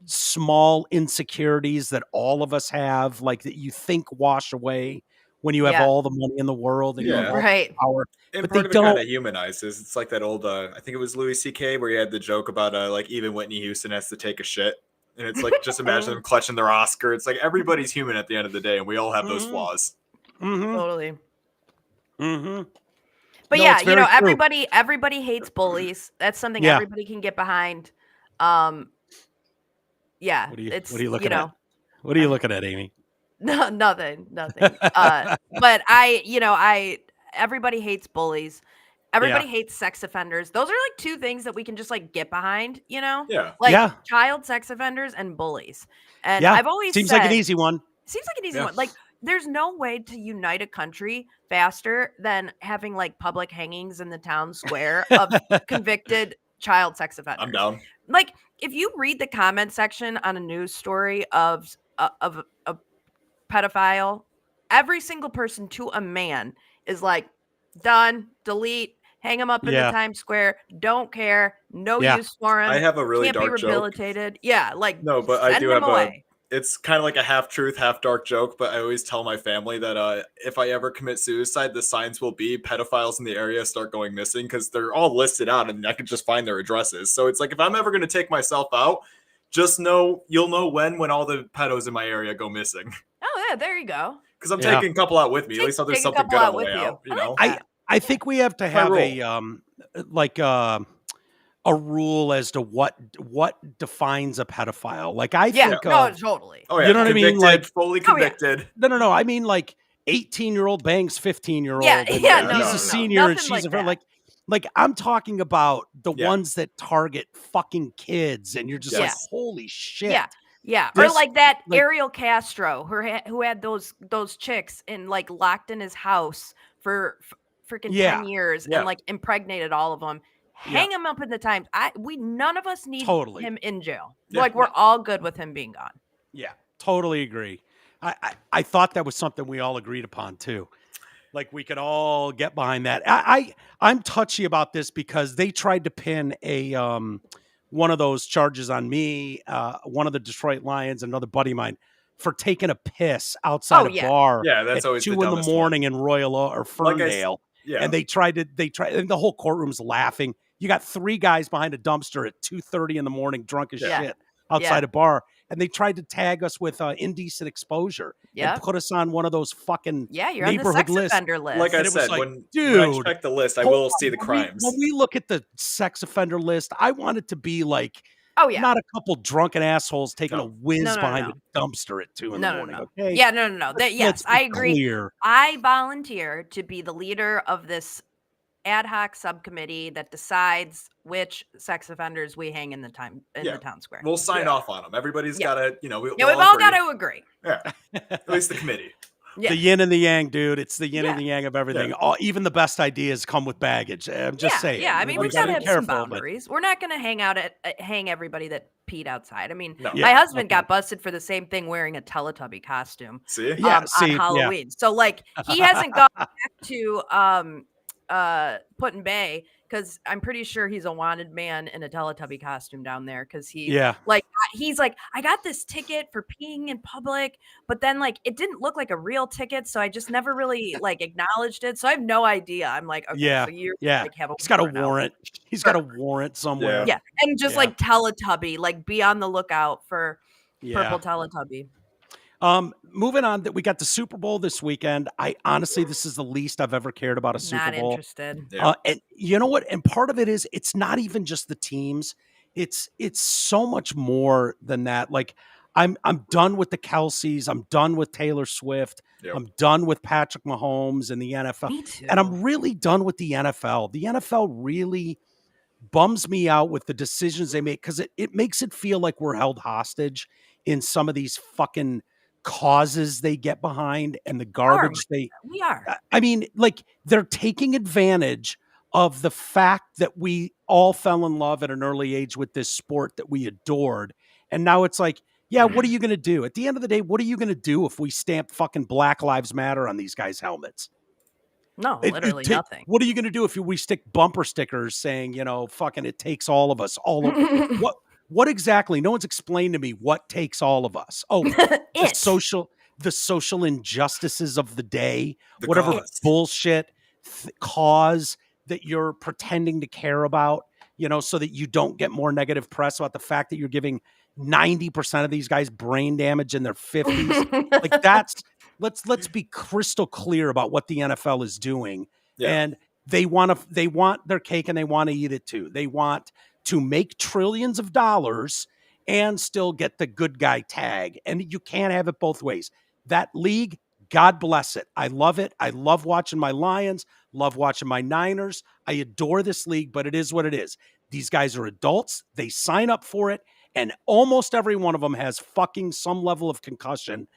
small insecurities that all of us have, like, that you think wash away when you have all the money in the world and you have all the power. And but part they of it don't kind of humanizes. It's like that old, I think it was Louis C.K. where he had the joke about like even Whitney Houston has to take a shit. And it's like, just imagine them clutching their Oscar. It's like everybody's human at the end of the day, and we all have those flaws. Totally. But No, yeah, it's very true. everybody hates bullies. That's something everybody can get behind. Yeah, What are you looking at? What are you looking at, Amy? No, nothing. But everybody hates bullies. Everybody hates sex offenders. Those are like two things that we can just like get behind, Yeah. like child sex offenders and bullies. And I've always seems said, like an easy one. Seems like an easy one. Like, there's no way to unite a country faster than having like public hangings in the town square of convicted child sex offenders. I'm down. Like, if you read the comment section on a news story of a pedophile, every single person to a man is like, done, delete, hang him up in the Times Square, don't care, no use for him. I have a really can't dark be rehabilitated. joke. Yeah, like, no, but I do have away. It's kind of like a half truth, half dark joke, but I always tell my family that if I ever commit suicide, the signs will be pedophiles in the area start going missing, because they're all listed out and I could just find their addresses. So it's like, if I'm ever going to take myself out, just know you'll know when all the pedos in my area go missing. Oh yeah, there you go. Because I'm taking a couple out with me. At least there's something good on the way out. I think we have to have a rule as to what defines a pedophile. Like, I think, totally. Oh yeah, you know what I mean? Like, fully convicted. No. I mean, like, 18-year-old bangs 15-year-old. He's a senior and she's like I'm talking about the ones that target fucking kids, and you're just like, holy shit. Yeah. Or like that Ariel Castro who had those chicks and like locked in his house for freaking 10 years and like impregnated all of them. Hang him up in the Times. None of us need him in jail. We're all good with him being gone. Yeah, totally agree. I thought that was something we all agreed upon too. Like, we could all get behind that. I'm touchy about this because they tried to pin a one of those charges on me, one of the Detroit Lions, another buddy of mine, for taking a piss outside a bar that's at always 2 a.m. in Royal or Ferndale. And they tried, and the whole courtroom's laughing. You got 3 guys behind a dumpster at 2:30 in the morning, drunk as shit. outside a bar, and they tried to tag us with indecent exposure and put us on one of those fucking you're on the neighborhood sex lists. offender list. Like I And it was said, like, when I dude, check the list, I hold will on. see the crimes. When we look at the sex offender list, I want it to be like, not a couple drunken assholes taking a whiz behind a dumpster at 2 a.m. Okay? Yeah, no. Yes, I agree. Clear. I volunteer to be the leader of this ad hoc subcommittee that decides which sex offenders we hang in the town square. We'll sign off on them. Everybody's got to, we'll we've all got to agree. Yeah, at least the committee. The yin and the yang, dude. It's the yin and the yang of everything. Even the best ideas come with baggage. I'm just saying. Yeah, I mean, we've got to have some boundaries. We're not going to hang everybody that peed outside. I mean, my husband got busted for the same thing wearing a Teletubby costume. See? On Halloween. So, like, he hasn't gone back to Put in Bay, because I'm pretty sure he's a wanted man in a Teletubby costume down there, because he's like, I got this ticket for peeing in public, but then like it didn't look like a real ticket, so I just never really like acknowledged it. So I have no idea. I'm like, okay, so you're like, he's got a warrant. He's got a warrant somewhere. Yeah, and just like Teletubby, like be on the lookout for purple Teletubby. Moving on, that we got the Super Bowl this weekend. I honestly, this is the least I've ever cared about a Super Bowl. Not interested. And you know what? And part of it is, it's not even just the teams. It's so much more than that. Like, I'm done with the Kelseys. I'm done with Taylor Swift. I'm done with Patrick Mahomes and the NFL. Me too. And I'm really done with the NFL. The NFL really bums me out with the decisions they make, because it makes it feel like we're held hostage in some of these fucking causes they get behind and the garbage we are. I mean, like, they're taking advantage of the fact that we all fell in love at an early age with this sport that we adored. And now it's like, what are you going to do? At the end of the day, what are you going to do if we stamp fucking Black Lives Matter on these guys' helmets? No, literally nothing. What are you going to do if we stick bumper stickers saying, fucking it takes all of us, all of what exactly? No one's explained to me what takes all of us. Oh, the social injustices of the day, whatever bullshit cause that you're pretending to care about, so that you don't get more negative press about the fact that you're giving 90% of these guys brain damage in their 50s. Like, let's be crystal clear about what the NFL is doing. And they want their cake and they want to eat it too. They want to make trillions of dollars and still get the good guy tag. And you can't have it both ways. That league, God bless it. I love it. I love watching my Lions, love watching my Niners. I adore this league, but it is what it is. These guys are adults. They sign up for it. And almost every one of them has fucking some level of concussion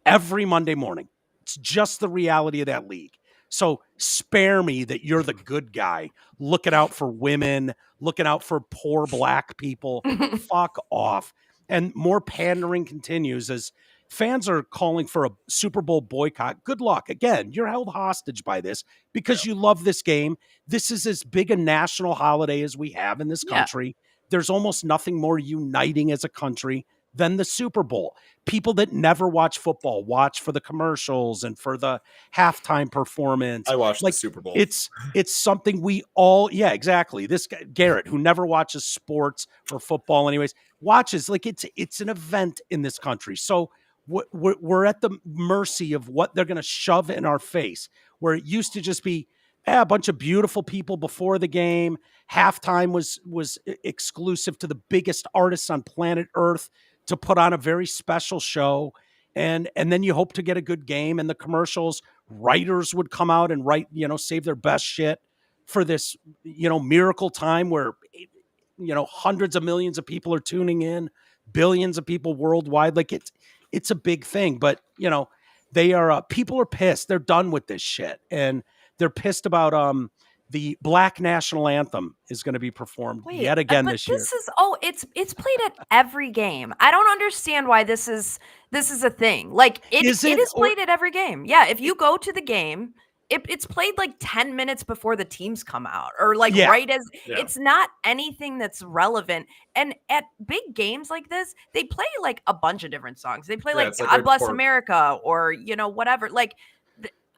every Monday morning. It's just the reality of that league. So spare me that you're the good guy, looking out for women, looking out for poor Black people. Fuck off. And more pandering continues as fans are calling for a Super Bowl boycott. Good luck. Again, you're held hostage by this because you love this game. This is as big a national holiday as we have in this country. There's almost nothing more uniting as a country than the Super Bowl. People that never watch football watch for the commercials and for the halftime performance. I watch the Super Bowl. It's something we all, exactly. This guy, Garrett, who never watches sports or football anyways, watches. Like, it's an event in this country. So we're at the mercy of what they're going to shove in our face, where it used to just be a bunch of beautiful people before the game. Halftime was exclusive to the biggest artists on planet Earth to put on a very special show. And then you hope to get a good game. And the commercials, writers would come out and write, save their best shit for this, miracle time where, hundreds of millions of people are tuning in, billions of people worldwide. Like, it's a big thing, but they are, people are pissed. They're done with this shit. And they're pissed about, the Black National Anthem is going to be performed yet again this year. It's played at every game. I don't understand why this is a thing. Like, it is played at every game. Yeah, if you go to the game, it's played like 10 minutes before the teams come out, or like right as it's not anything that's relevant. And at big games like this, they play like a bunch of different songs. They play like God Bless America or whatever. Like,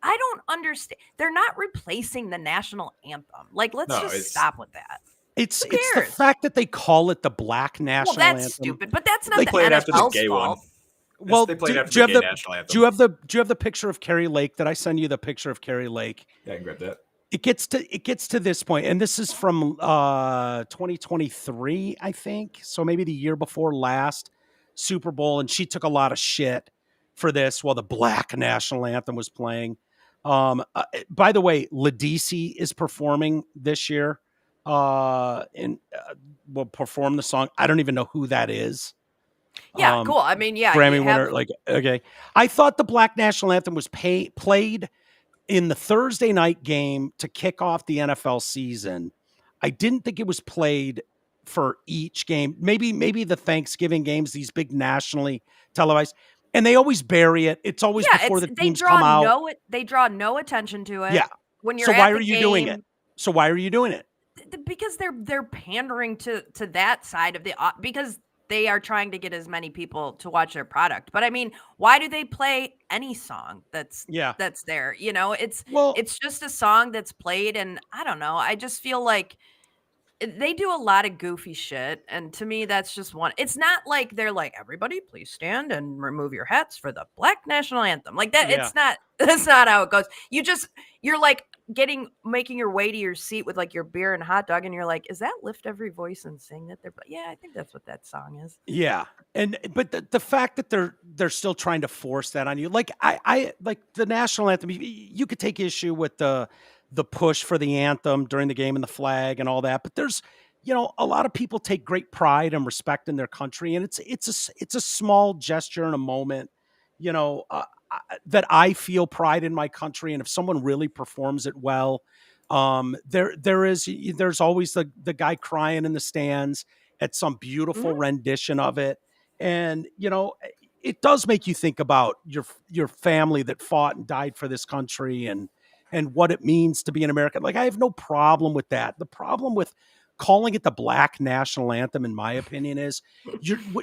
I don't understand. They're not replacing the national anthem. Like, let's stop with that. It's the fact that they call it the Black National Well, that's Anthem. stupid, but that's not They the play it after the NFL's gay fault. one. Well, they played do after you the have gay national anthem. do you have the picture of Carrie Lake? Did I send you the picture of Carrie Lake? Yeah, I can grab that. It gets to this point, and this is from 2023, I think. So maybe the year before last Super Bowl, and she took a lot of shit for this while the Black National Anthem was playing. By the way, Ladisi is performing this year, and will perform the song. I don't even know who that is. Yeah, cool. I mean, yeah, Grammy winner. Like, okay, I thought the Black National Anthem was played in the Thursday night game to kick off the NFL season. I didn't think it was played for each game. Maybe the Thanksgiving games, these big nationally televised, and they always bury it. It's always before the teams come out. They draw no attention to it. Yeah. When you're so at why the are you game, doing it? So why are you doing it? Because they're pandering to that side of the because they are trying to get as many people to watch their product. But I mean, why do they play any song that's there? You know, it's just a song that's played, and I don't know. I just feel like they do a lot of goofy shit, and to me, that's just one. It's not like they're like, everybody, please stand and remove your hats for the Black National Anthem, like that. Yeah. It's not. That's not how it goes. You're like making your way to your seat with like your beer and hot dog, and you're like, is that Lift Every Voice and Sing That? Yeah, I think that's what that song is. Yeah, but the fact that they're still trying to force that on you, like I like the national anthem. You could take issue with the push for the anthem during the game and the flag and all that, but there's a lot of people take great pride and respect in their country, and it's a small gesture and a moment, that I feel pride in my country, and if someone really performs it well, there's always the guy crying in the stands at some beautiful rendition of it, and it does make you think about your family that fought and died for this country and what it means to be an American. Like, I have no problem with that. The problem with calling it the Black National Anthem, in my opinion, is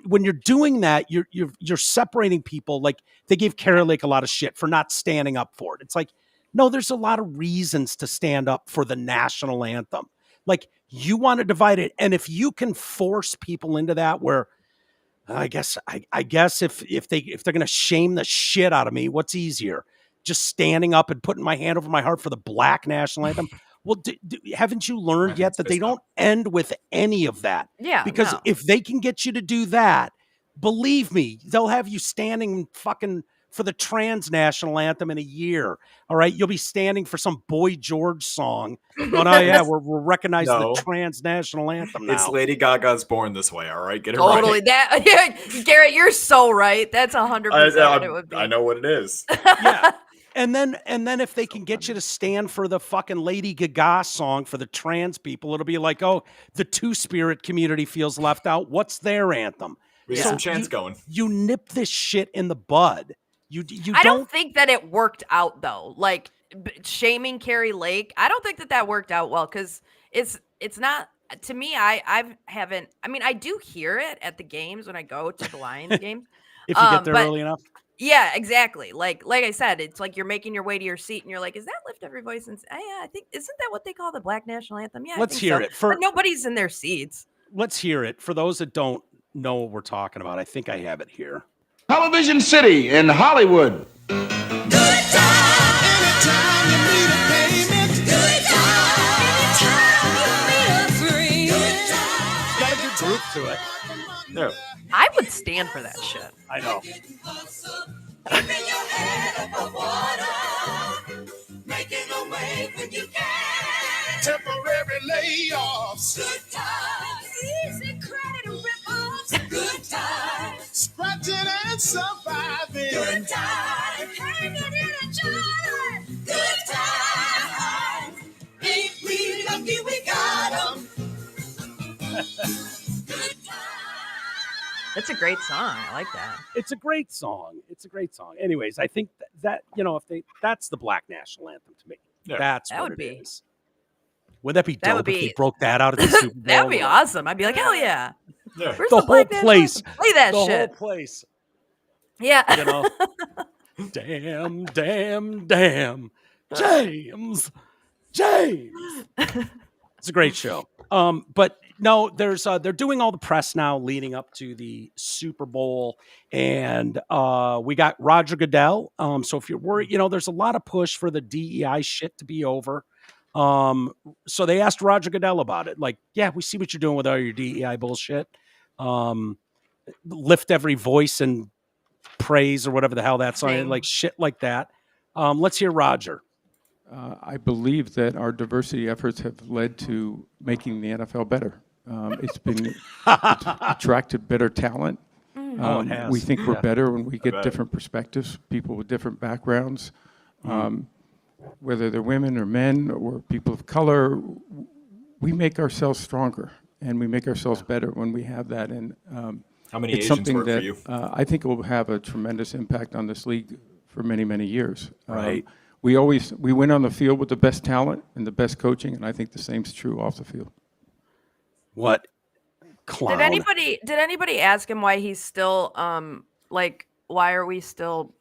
when you're doing that, you're separating people. Like, they gave Carrie Lake a lot of shit for not standing up for it. It's like, no, there's a lot of reasons to stand up for the national anthem. Like, you want to divide it, and if you can force people into that, where I guess if they're going to shame the shit out of me, what's easier? Just standing up and putting my hand over my heart for the Black National Anthem? Well, haven't you learned yet that they don't end with any of that? Yeah. Because if they can get you to do that, believe me, they'll have you standing fucking for the trans national anthem in a year. All right. You'll be standing for some Boy George song. But we're recognizing the trans national anthem now. It's Lady Gaga's Born This Way. All right. Get it totally right. Garrett, you're so right. That's 100% what it would be. I know what it is. Yeah. And then if they can get you to stand for the fucking Lady Gaga song for the trans people, it'll be like, oh, the Two-Spirit community feels left out. What's their anthem? We got some chants going. You nip this shit in the bud. I don't think that it worked out, though. Like, shaming Carrie Lake, I don't think that worked out well, because it's not. To me, I haven't. I mean, I do hear it at the games when I go to the Lions games. If you get there early enough. Yeah, exactly. Like I said, it's like you're making your way to your seat, and you're like, "Is that Lift Every Voice?" And yeah, I think, isn't that what they call the Black National Anthem? Yeah, let's hear it. But nobody's in their seats. Let's hear it for those that don't know what we're talking about. I think I have it here. Television City in Hollywood. Good time. Anytime you need a payment. Good time. Anytime you need a friend. Good time. Got a good group to it. No. I would stand for that shit. I know. Keeping your head above water. Making a way when you can. Temporary layoffs. Good times. Easy credit and rip-offs. Good times. Scratching and surviving. Good times. Hanging in a jar. Good times. Ain't we lucky we got 'em? Good times. That's a great song. I like that. It's a great song. Anyways, I think that that's the Black National Anthem to me. Yeah. That's that what would it be. is. Would that be dope if they broke that out of the Super Bowl? That'd be awesome. I'd be like, hell yeah. Yeah. Where's the whole Black place. Play that the shit. whole place. Yeah. Damn. James. It's a great show. But no, there's they're doing all the press now leading up to the Super Bowl, and we got Roger Goodell. So if you're worried, there's a lot of push for the DEI shit to be over. So they asked Roger Goodell about it. Like, yeah, we see what you're doing with all your DEI bullshit. Lift every voice and praise or whatever the hell that's on, like shit like that. Let's hear Roger. I believe that our diversity efforts have led to making the NFL better. It's attracted better talent. It has. We think we're better when we get different perspectives, people with different backgrounds, whether they're women or men or people of color. We make ourselves stronger and we make ourselves better when we have that. And how many it's Asians something work that for you? I think it will have a tremendous impact on this league for many, many years. Right. We win on the field with the best talent and the best coaching, and I think the same's true off the field. What? Clown. Did anybody ask him why he's still why are we still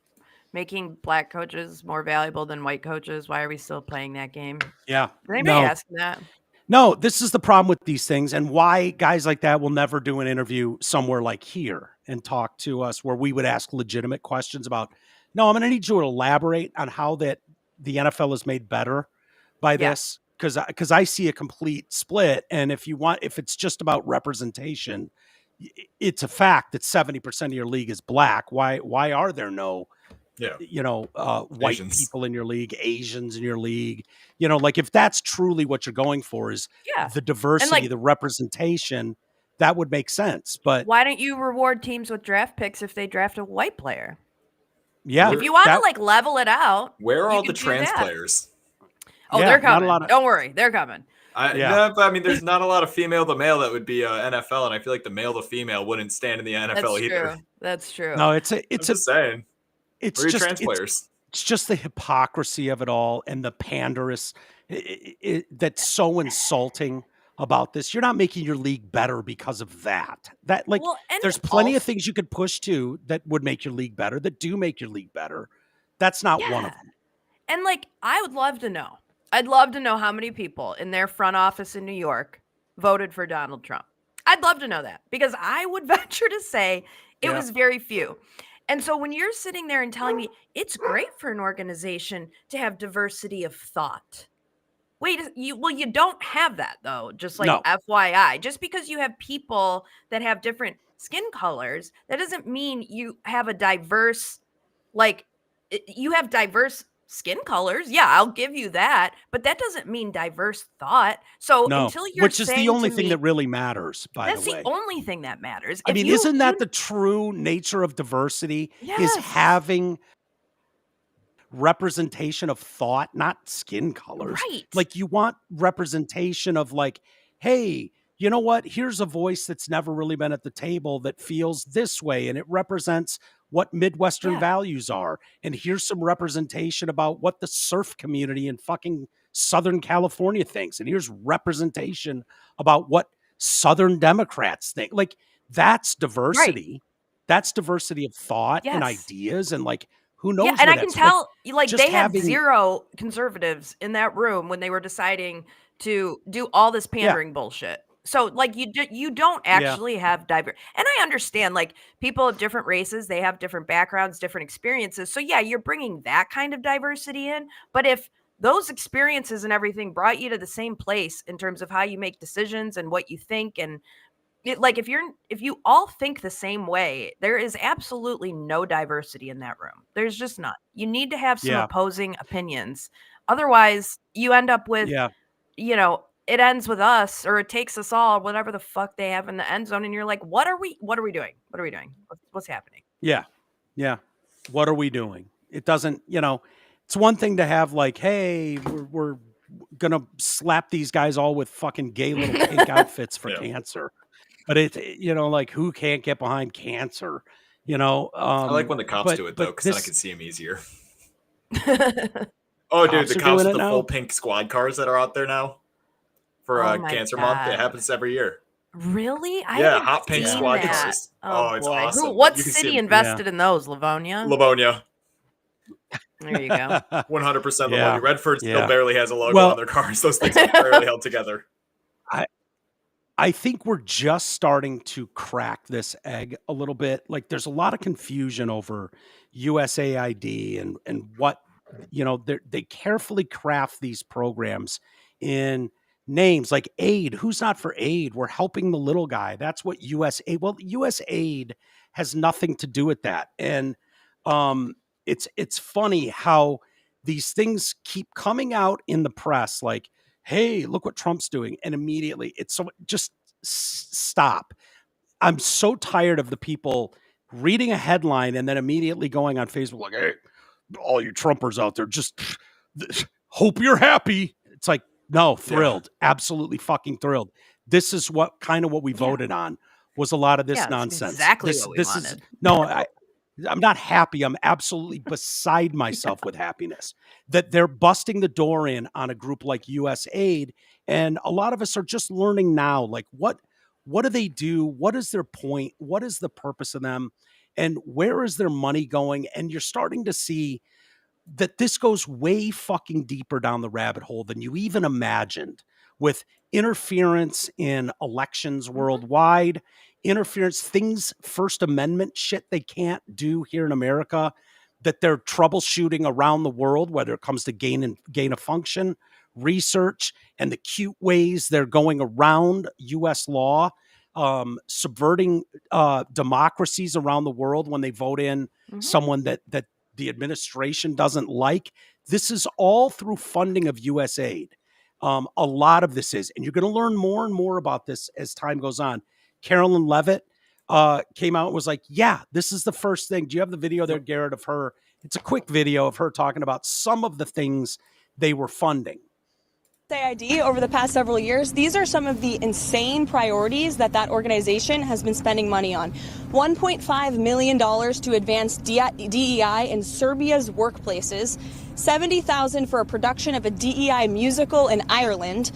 making black coaches more valuable than white coaches? Why are we still playing that game? Yeah. Did anybody ask him that? No, this is the problem with these things, and why guys like that will never do an interview somewhere like here and talk to us where we would ask legitimate questions about. No, I'm going to need you to elaborate on how the NFL is made better by this, because I see a complete split. And if it's just about representation, it's a fact that 70% of your league is black. Why are there no, white Asians. people in your league, Asians in your league? Like if that's truly what you're going for is the diversity, the representation, that would make sense. But why don't you reward teams with draft picks if they draft a white player? Yeah, if you want to level it out, where are all the trans players? Oh, they're coming. Don't worry, they're coming. But I mean, there's not a lot of female to male that would be NFL, and I feel like the male to female wouldn't stand in the NFL either. That's true. No, I'm just saying. It's where are just trans players. It's just the hypocrisy of it all and the panderous that's so insulting about this. You're not making your league better because of that. There's plenty of things you could push to that would make your league better, that do make your league better. That's not one of them. And I would love to know. I'd love to know how many people in their front office in New York voted for Donald Trump. I'd love to know that, because I would venture to say it was very few. And so when you're sitting there and telling me it's great for an organization to have diversity of thought. Wait, you don't have that though. Just FYI, just because you have people that have different skin colors, that doesn't mean you have a diverse, you have diverse skin colors. Yeah, I'll give you that, but that doesn't mean diverse thought. So until you're which is the only thing that really matters, by the way. That's the only thing that matters. I mean, isn't that the true nature of diversity? Is having representation of thought, not skin colors. Right. Like you want representation of hey, you know what? Here's a voice that's never really been at the table that feels this way, and it represents what Midwestern values are. And here's some representation about what the surf community in fucking Southern California thinks. And here's representation about what Southern Democrats think. That's diversity. Right. That's diversity of thought and ideas, and who knows? Yeah, and I can tell, they have zero conservatives in that room when they were deciding to do all this pandering bullshit. So, you don't actually have diverse. And I understand, people of different races, they have different backgrounds, different experiences. So, you're bringing that kind of diversity in. But if those experiences and everything brought you to the same place in terms of how you make decisions and what you think, and if you all think the same way, there is absolutely no diversity in that room. There's just not. You need to have some opposing opinions. Otherwise, you end up with, it ends with us, or it takes us all, whatever the fuck they have in the end zone. And you're like, what are we doing? What are we doing? What's happening? Yeah. Yeah. What are we doing? It doesn't, it's one thing to have hey, we're going to slap these guys all with fucking gay little pink outfits for cancer. But it's, who can't get behind cancer? I like when the cops do it, though, because then I can see them easier. Oh, dude, the cops with the full pink squad cars that are out there now for Cancer Month. It happens every year. Really? Hot pink squad cars. Oh, it's awesome. What city invested in those? Livonia? Livonia. There you go. 100% Livonia. Redford still barely has a logo on their cars. Those things are barely held together. I think we're just starting to crack this egg a little bit. Like there's a lot of confusion over USAID and what, they carefully craft these programs in names like aid. Who's not for aid? We're helping the little guy. That's what USAID. Well, USAID has nothing to do with that. And it's funny how these things keep coming out in the press like, hey, look what Trump's doing. And immediately it's so just stop. I'm so tired of the people reading a headline and then immediately going on Facebook like, hey, all you Trumpers out there, just hope you're happy. It's like, no, thrilled. Yeah. Absolutely fucking thrilled. This is what we voted on was a lot of this nonsense. Exactly what we wanted. I'm not happy. I'm absolutely beside myself with happiness that they're busting the door in on a group like USAID. And a lot of us are just learning now, like what do they do? What is their point? What is the purpose of them? And where is their money going? And you're starting to see that this goes way fucking deeper down the rabbit hole than you even imagined, with interference in elections worldwide, interference, things, First Amendment shit they can't do here in America, that they're troubleshooting around the world, whether it comes to gain of function, research, and the cute ways they're going around U.S. law, subverting democracies around the world when they vote in someone that the administration doesn't like. This is all through funding of USAID. A lot of this is, and you're going to learn more and more about this as time goes on. Carolyn Levitt came out and was like, yeah, this is the first thing. Do you have the video there, Garrett, of her? It's a quick video of her talking about some of the things they were funding. USAID over the past several years, these are some of the insane priorities that organization has been spending money on. $1.5 million to advance DEI in Serbia's workplaces, $70,000 for a production of a DEI musical in Ireland,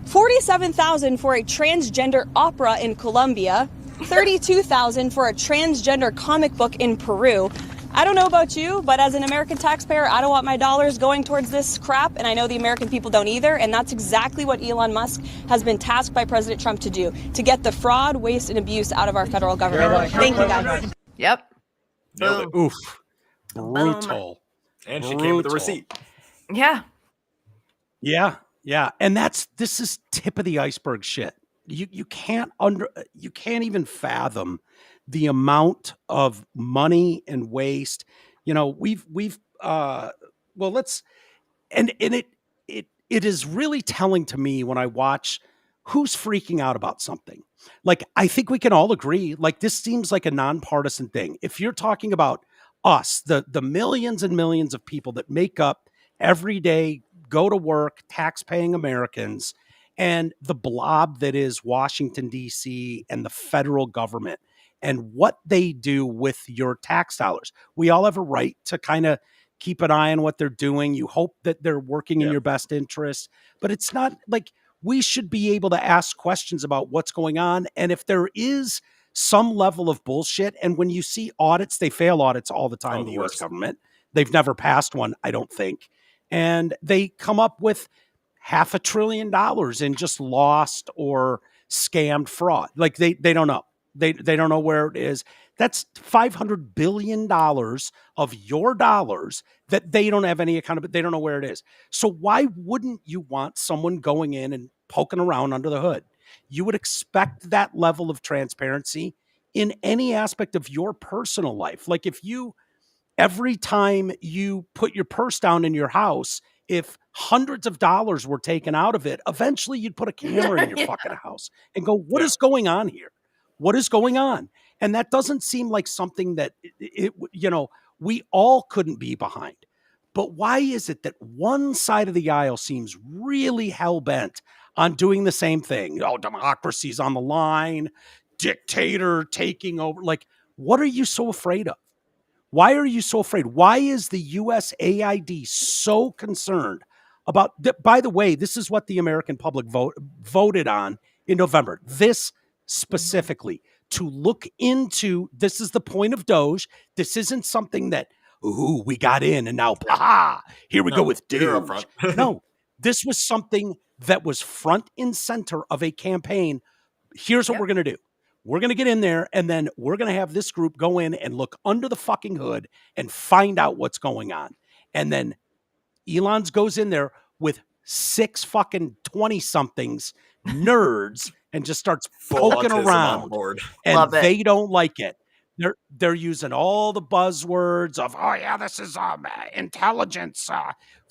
$47,000 for a transgender opera in Colombia, $32,000 for a transgender comic book in Peru. I don't know about you, but as an American taxpayer, I don't want my dollars going towards this crap, and I know the American people don't either, and that's exactly what Elon Musk has been tasked by President Trump to do, to get the fraud, waste, and abuse out of our federal government. Thank you, guys. Yep. Oof. Brutal. And she came with a receipt. Yeah. Yeah. Yeah. And this is tip of the iceberg shit. You can't even fathom the amount of money and waste. It is really telling to me when I watch who's freaking out about something. Like, I think we can all agree, like, this seems like a nonpartisan thing. If you're talking about us, the millions and millions of people that make up every day, go to work, tax-paying Americans, and the blob that is Washington, D.C. and the federal government, and what they do with your tax dollars. We all have a right to kind of keep an eye on what they're doing. You hope that they're working in your best interest, but it's not like we should be able to ask questions about what's going on. And if there is some level of bullshit, and when you see audits, they fail audits all the time in the U.S. government. They've never passed one, I don't think. And they come up with $500 billion in just lost or scammed fraud. Like they don't know. They don't know where it is. That's $500 billion of your dollars that they don't have any account of, they don't know where it is. So why wouldn't you want someone going in and poking around under the hood? You would expect that level of transparency in any aspect of your personal life. Like if every time you put your purse down in your house, if hundreds of dollars were taken out of it, eventually you'd put a camera in your fucking house and go, what is going on here? What is going on? And that doesn't seem like something that we all couldn't be behind. But why is it that one side of the aisle seems really hell-bent on doing the same thing? Oh, democracy's on the line, dictator taking over. Like, what are you so afraid of? Why are you so afraid? Why is the USAID so concerned about, by the way, this is what the American public voted on in November. This specifically, to look into, this is the point of Doge. This isn't something that, ooh, we got in and now, here we go with Doge. No, this was something that was front and center of a campaign here's what we're going to do. We're going to get in there, and then we're going to have this group go in and look under the fucking hood and find out what's going on. And then Elon's goes in there with 6 fucking 20-somethings nerds and just starts poking around. And they don't like it. They're using all the buzzwords of, oh yeah, this is intelligence.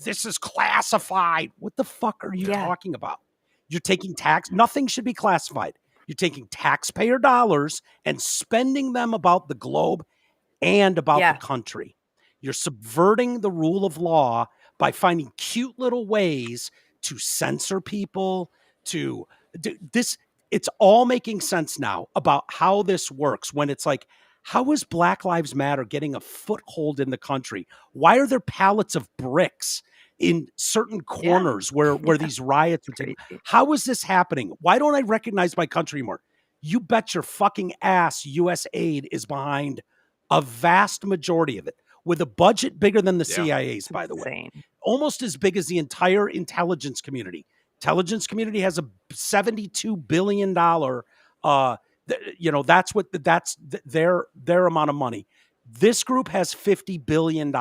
This is classified. What the fuck are you talking about? You're taking tax. Nothing should be classified. You're taking taxpayer dollars and spending them about the globe and about the country. You're subverting the rule of law by finding cute little ways to censor people, to this. It's all making sense now about how this works when it's like, how is Black Lives Matter getting a foothold in the country? Why are there pallets of bricks in certain corners where these riots are taking? How is this happening? Why don't I recognize my country more? You bet your fucking ass US aid is behind a vast majority of it, with a budget bigger than the CIA's, by the way. Almost as big as the entire intelligence community. Intelligence community has a $72 billion that's their amount of money. This group has $50 billion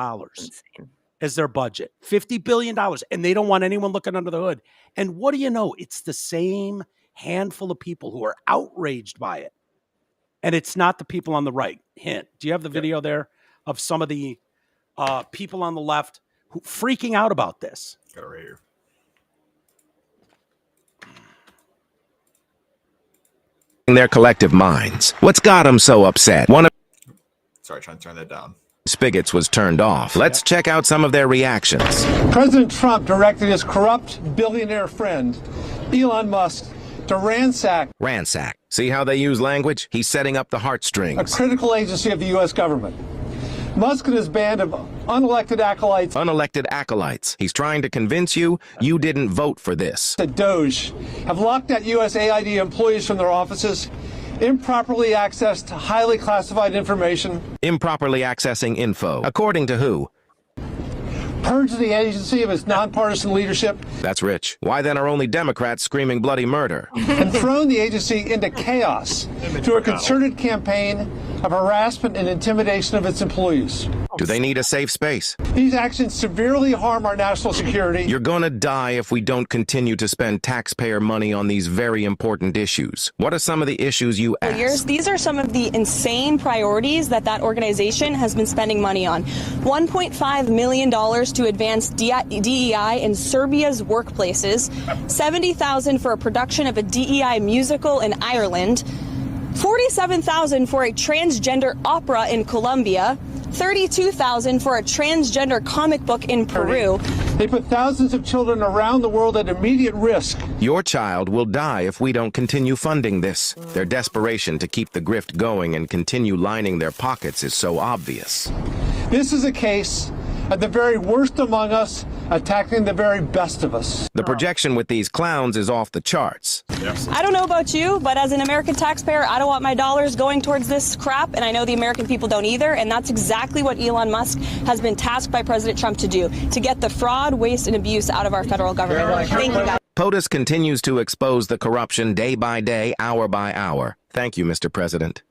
as their budget. $50 billion. And they don't want anyone looking under the hood. And what do you know? It's the same handful of people who are outraged by it. And it's not the people on the right. Hint. Do you have the video there of some of the people on the left who freaking out about this? Got it right here. Their collective minds. What's got them so upset? Sorry, trying to turn that down. Spigots was turned off. Let's check out some of their reactions. President Trump directed his corrupt billionaire friend, Elon Musk, to ransack. Ransack. See how they use language? He's setting up the heartstrings. A critical agency of the U.S. government. Musk and his band of unelected acolytes. Unelected acolytes. He's trying to convince you didn't vote for this. The Doge have locked out USAID employees from their offices, improperly accessed highly classified information. Improperly accessing info. According to who? Purged the agency of its nonpartisan leadership. That's rich. Why then are only Democrats screaming bloody murder? And thrown the agency into chaos through a concerted campaign of harassment and intimidation of its employees. Do they need a safe space? These actions severely harm our national security. You're gonna die if we don't continue to spend taxpayer money on these very important issues. What are some of the issues you ask? These are some of the insane priorities that organization has been spending money on. $1.5 million to advance DEI in Serbia's workplaces, $70,000 for a production of a DEI musical in Ireland, $47,000 for a transgender opera in Colombia, $32,000 for a transgender comic book in Peru. They put thousands of children around the world at immediate risk. Your child will die if we don't continue funding this. Their desperation to keep the grift going and continue lining their pockets is so obvious. This is a case of the very worst among us attacking the very best of us. The projection with these clowns is off the charts. I don't know about you, but as an American taxpayer, I don't want my dollars going towards this crap, and I know the American people don't either, and that's exactly what Elon Musk has been tasked by President Trump to do, to get the fraud, waste, and abuse out of our federal government. Thank you, guys. POTUS continues to expose the corruption day by day, hour by hour. Thank you, Mr. President.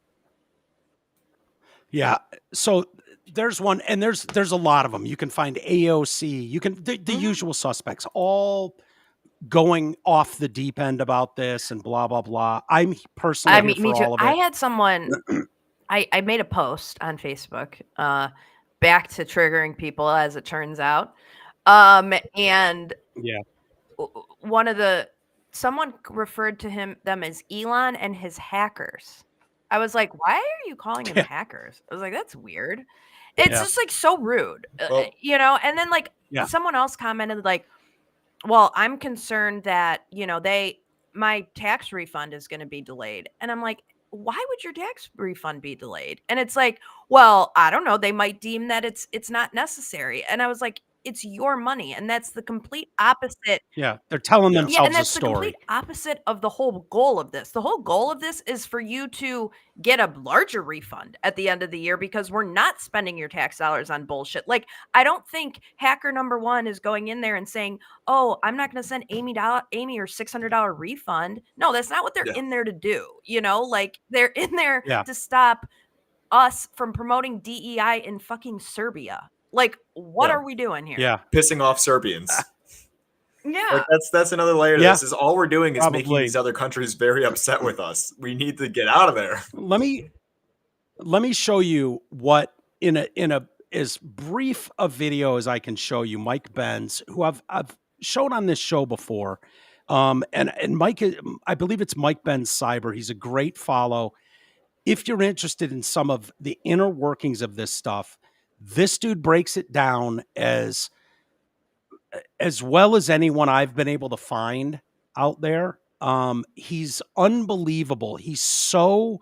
Yeah, so there's one, and there's a lot of them. You can find AOC, you can the usual suspects, all going off the deep end about this and blah blah blah. I'm personally me too. All of it. I had someone. I made a post on Facebook, back to triggering people, as it turns out, and someone referred to them as Elon and his hackers. I was like, why are you calling them hackers? I was like, that's weird. It's just like so rude, and then someone else commented like, well, I'm concerned that, my tax refund is going to be delayed. And I'm like, why would your tax refund be delayed? And it's like, well, I don't know. They might deem that it's not necessary. And I was like, it's your money. And that's the complete opposite. Yeah, they're telling themselves Yeah, and that's a the story. complete opposite of the whole goal of this. The whole goal of this is for you to get a larger refund at the end of the year because we're not spending your tax dollars on bullshit. Like, I don't think hacker number one is going in there and saying, oh, I'm not going to send Amy or $600 refund. No, that's not what they're in there to do. You know, like they're in there to stop us from promoting DEI in fucking Serbia. Like, what are we doing here? Yeah. Pissing off Serbians. Yeah. Like that's another layer to this, is all we're doing is making Probably. these other countries very upset with us. We need to get out of there. Let me show you what in a as brief a video as I can show you, Mike Benz, who I've showed on this show before. And Mike, I believe it's Mike Benz Cyber. He's a great follow. If you're interested in some of the inner workings of this stuff, this dude breaks it down as well as anyone I've been able to find out there. He's unbelievable. He's so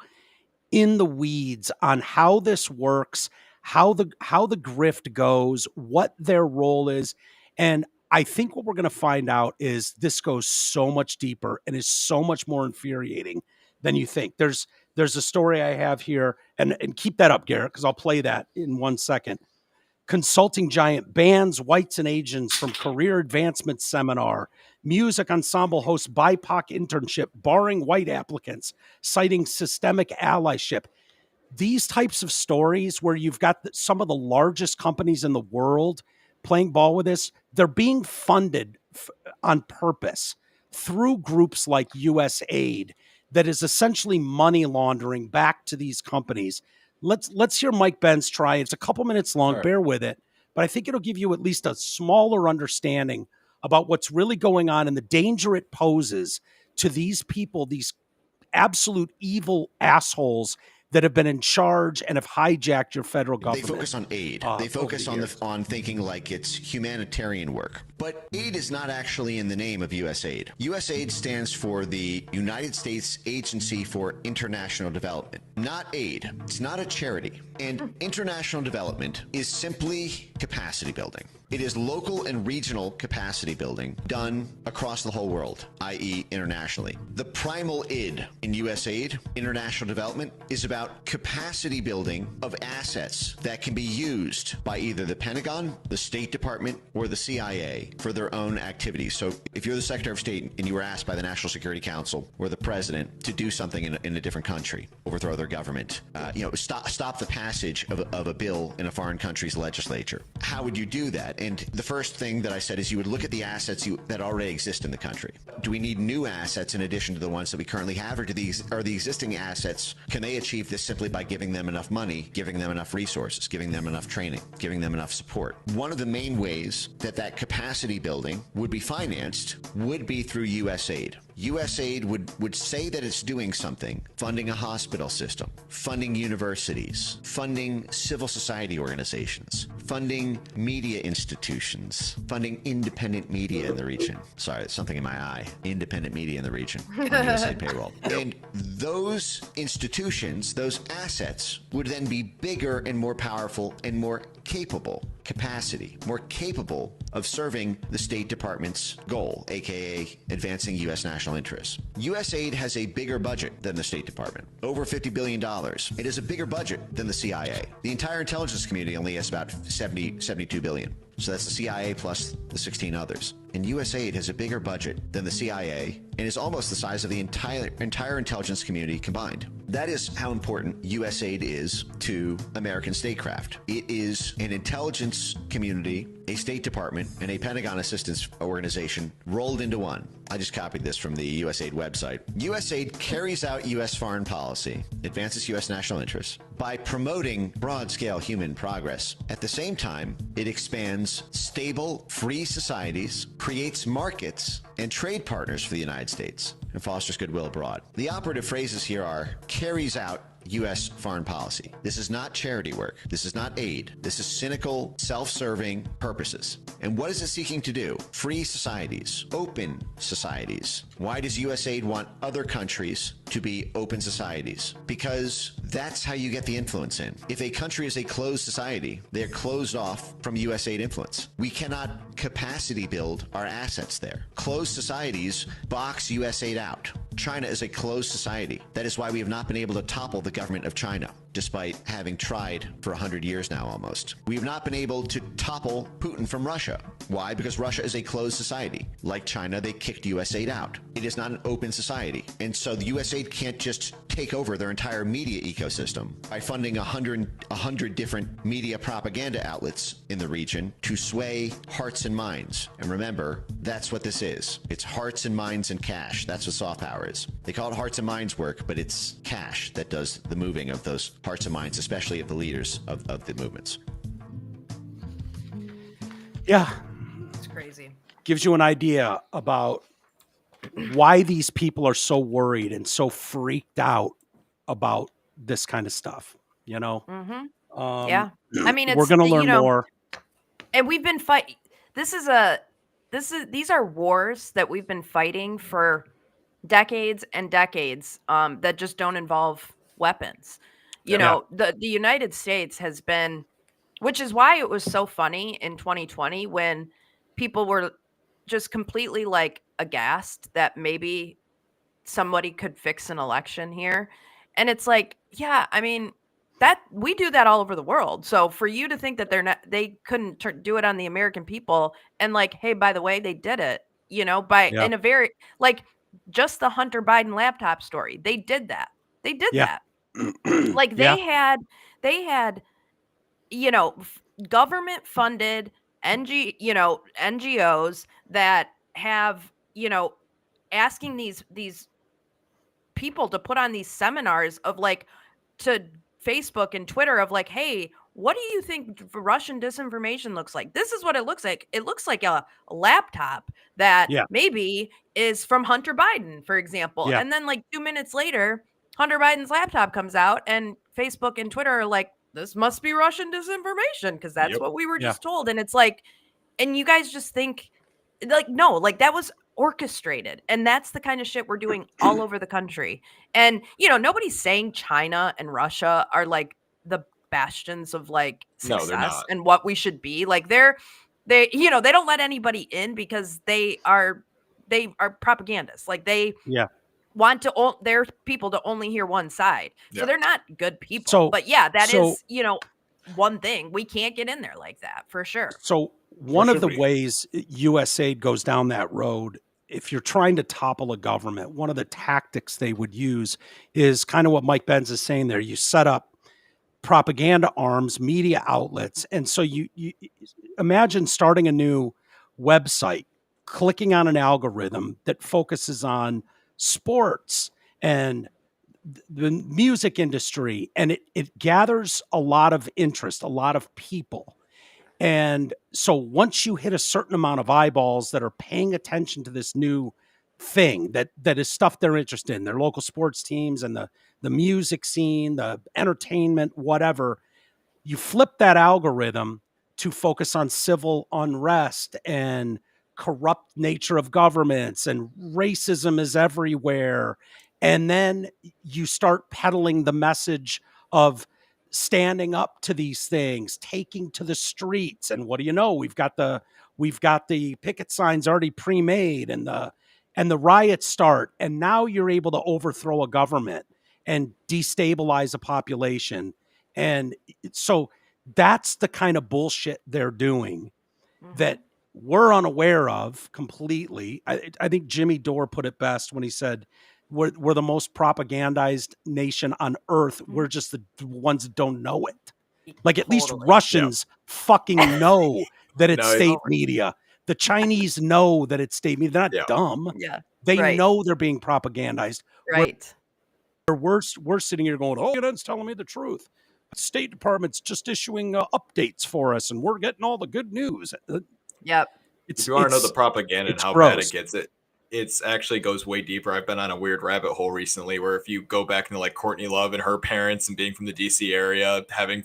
in the weeds on how this works, how the grift goes, what their role is. And I think what we're going to find out is this goes so much deeper and is so much more infuriating than you think. There's a story I have here, and keep that up, Garrett, because I'll play that in 1 second. Consulting giant bans whites and Asians from career advancement seminar. Music ensemble hosts BIPOC internship, barring white applicants, citing systemic allyship. These types of stories where you've got some of the largest companies in the world playing ball with this, they're being funded on purpose through groups like USAID that is essentially money laundering back to these companies. Let's hear Mike Benz try. It's a couple minutes long. Right. Bear with it. But I think it'll give you at least a smaller understanding about what's really going on and the danger it poses to these people, these absolute evil assholes that have been in charge and have hijacked your federal government. They focus on aid. They focus on thinking like it's humanitarian work. But aid is not actually in the name of USAID. USAID stands for the United States Agency for International Development, not aid. It's not a charity. And international development is simply capacity building. It is local and regional capacity building done across the whole world, i.e. internationally. The primal id in USAID, international development, is about capacity building of assets that can be used by either the Pentagon, the State Department, or the CIA for their own activities. So if you're the Secretary of State and you were asked by the National Security Council or the President to do something in a different country, overthrow their government, stop the passage of a bill in a foreign country's legislature, how would you do that? And the first thing that I said is you would look at the assets that already exist in the country. Do we need new assets in addition to the ones that we currently have, or are the existing assets, can they achieve this simply by giving them enough money, giving them enough resources, giving them enough training, giving them enough support? One of the main ways that capacity building would be financed would be through USAID. USAID would say that it's doing something, funding a hospital system, funding universities, funding civil society organizations, funding media institutions, funding independent media in the region. Sorry, there's something in my eye. Independent media in the region on USAID payroll. And those institutions, those assets, would then be bigger and more powerful and more capable more capable of serving the State Department's goal, aka advancing U.S. national interests. USAID has a bigger budget than the State Department, over $50 billion. It is a bigger budget than the CIA. The entire intelligence community only has about 72 billion. So that's the CIA plus the 16 others. And USAID has a bigger budget than the CIA and is almost the size of the entire intelligence community combined. That is how important USAID is to American statecraft. It is an intelligence community, a State Department, and a Pentagon assistance organization rolled into one. I just copied this from the USAID website. USAID carries out U.S. foreign policy, advances U.S. national interests, by promoting broad-scale human progress. At the same time, it expands stable, free societies, creates markets, and trade partners for the United States, and fosters goodwill abroad. The operative phrases here are carries out U.S. foreign policy. This is not charity work. This is not aid. This is cynical, self-serving purposes. And what is it seeking to do? Free societies, open societies. Why does USAID want other countries to be open societies? Because that's how you get the influence in. If a country is a closed society, they're closed off from USAID influence. We cannot capacity build our assets there. Closed societies box USAID out. China is a closed society. That is why we have not been able to topple the government of China, despite having tried for 100 years now almost. We have not been able to topple Putin from Russia. Why? Because Russia is a closed society. Like China, they kicked USAID out. It is not an open society. And so the USAID can't just take over their entire media ecosystem by funding 100 different media propaganda outlets in the region to sway hearts and minds. And remember, that's what this is. It's hearts and minds and cash. That's what soft power is. They call it hearts and minds work, but it's cash that does the moving of those hearts and minds, especially of the leaders of the movements. Yeah. It's crazy. Gives you an idea about why these people are so worried and so freaked out about this kind of stuff, you know? Mm-hmm. Yeah. I mean, we're going to learn more. And we've been fighting. These are wars that we've been fighting for decades and decades that just don't involve weapons. You know, the United States has been, which is why it was so funny in 2020 when people were just completely like aghast that maybe somebody could fix an election here. And it's like, yeah, I mean, that we do that all over the world. So for you to think that they couldn't do it on the American people and like, hey, by the way, they did it, you know, in a very like just the Hunter Biden laptop story. They did that. They did that. Like they had, you know, government funded NGOs that have, you know, asking these people to put on these seminars of like to Facebook and Twitter of like, hey, what do you think Russian disinformation looks like? This is what it looks like. It looks like a laptop that maybe is from Hunter Biden, for example. And then like 2 minutes later, Hunter Biden's laptop comes out and Facebook and Twitter are like, this must be Russian disinformation because that's what we were just told. And it's like, and you guys just think like, no, like that was orchestrated. And that's the kind of shit we're doing all over the country. And, you know, nobody's saying China and Russia are like the bastions of like success and what we should be. Like they, you know, they don't let anybody in because they are propagandists. Like they want their people to only hear one side. So they're not good people. So, but yeah, that is, you know, one thing. We can't get in there like that for sure. So one of the ways USAID goes down that road, if you're trying to topple a government, one of the tactics they would use is kind of what Mike Benz is saying there. You set up propaganda arms, media outlets. And so you imagine starting a new website, clicking on an algorithm that focuses on sports and the music industry, and it gathers a lot of interest, a lot of people. And so once you hit a certain amount of eyeballs that are paying attention to this new thing that is stuff they're interested in, their local sports teams and the music scene, the entertainment, whatever, you flip that algorithm to focus on civil unrest and corrupt nature of governments and racism is everywhere. And then you start peddling the message of standing up to these things, taking to the streets. And what do you know? We've got the picket signs already pre-made and the riots start. And now you're able to overthrow a government and destabilize a population. And so that's the kind of bullshit they're doing that we're unaware of completely. I think Jimmy Dore put it best when he said, we're the most propagandized nation on earth. We're just the ones that don't know it. Like at least Russians fucking know that it's state media. The Chinese know that it's state media. They're not dumb. Yeah. They know they're being propagandized. Right. We're sitting here going, oh, it's telling me the truth. State Department's just issuing updates for us, and we're getting all the good news. Yep. If you want to know the propaganda and how bad it gets, it's actually goes way deeper. I've been on a weird rabbit hole recently where if you go back into like Courtney Love and her parents and being from the DC area, having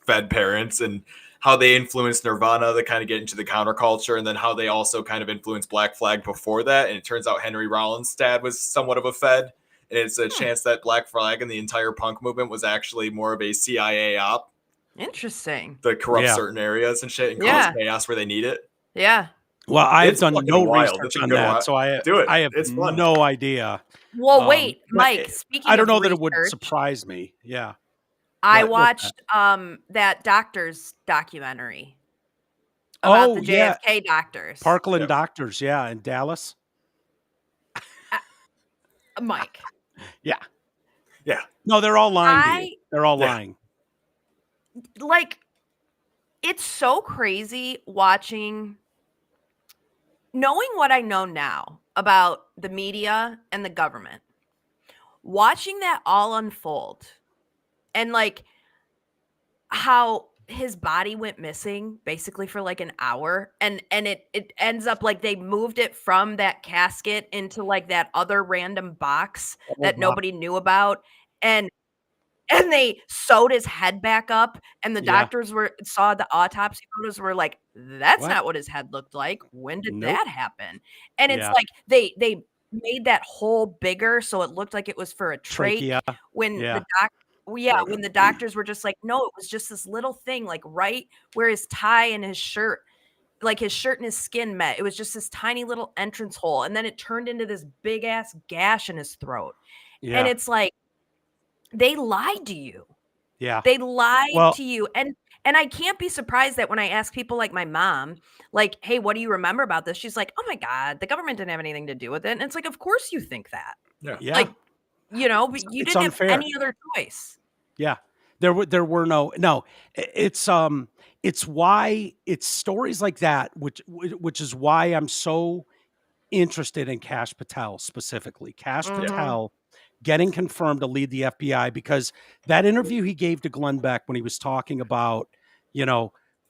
Fed parents and how they influenced Nirvana to kind of get into the counterculture, and then how they also kind of influenced Black Flag before that. And it turns out Henry Rollins' dad was somewhat of a Fed. And it's a chance that Black Flag and the entire punk movement was actually more of a CIA op. Interesting. To corrupt certain areas and shit and cause chaos where they need it. Yeah. Well, I've done no research on that, so I have no idea. Well, wait, Mike, speaking I don't of know that it would research, surprise me. Yeah. I watched that doctor's documentary about the JFK doctors. Parkland doctors, in Dallas. Mike. Yeah. No, they're all lying to you. They're all lying. Like, it's so crazy knowing what I know now about the media and the government, watching that all unfold, and like how his body went missing basically for like an hour, and it ends up like they moved it from that casket into like that other random box that nobody knew about, and they sewed his head back up, and the doctors saw the autopsy photos, were like, that's not what his head looked like. When did that happen? And it's like they made that hole bigger so it looked like it was for a trach. When when the doctors were just like, no, it was just this little thing, like right where his tie and his shirt, like his shirt and his skin met. It was just this tiny little entrance hole, and then it turned into this big ass gash in his throat. And it's like, they lied to you. Yeah. They lied to you. And I can't be surprised that when I ask people like my mom, like, hey, what do you remember about this? She's like, oh my God, the government didn't have anything to do with it. And it's like, of course you think that. Yeah. Like, but you didn't have any other choice. Yeah. There were no, it's why it's stories like that, which is why I'm so interested in Kash Patel specifically. Kash Patel getting confirmed to lead the FBI, because that interview he gave to Glenn Beck when he was talking about,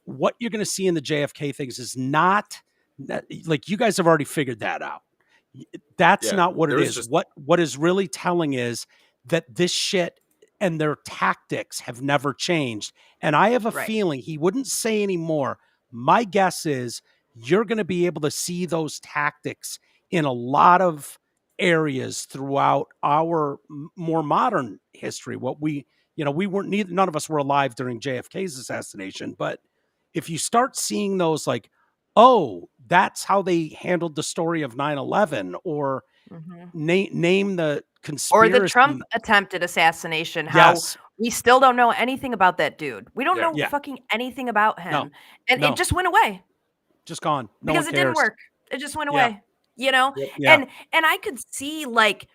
what you're going to see in the JFK things is not like, you guys have already figured that out. That's not what it is. What is really telling is that this shit and their tactics have never changed. And I have a feeling he wouldn't say any more. My guess is you're going to be able to see those tactics in a lot of areas throughout our more modern history. What we weren't, none of us were alive during JFK's assassination, but if you start seeing those, like, oh, that's how they handled the story of 9/11, or name the conspiracy, or the Trump attempted assassination, how we still don't know anything about that dude. We don't know fucking anything about him. It just went away. Just gone. No because one it cares. didn't work. It just went away. Yeah. And I could see, like,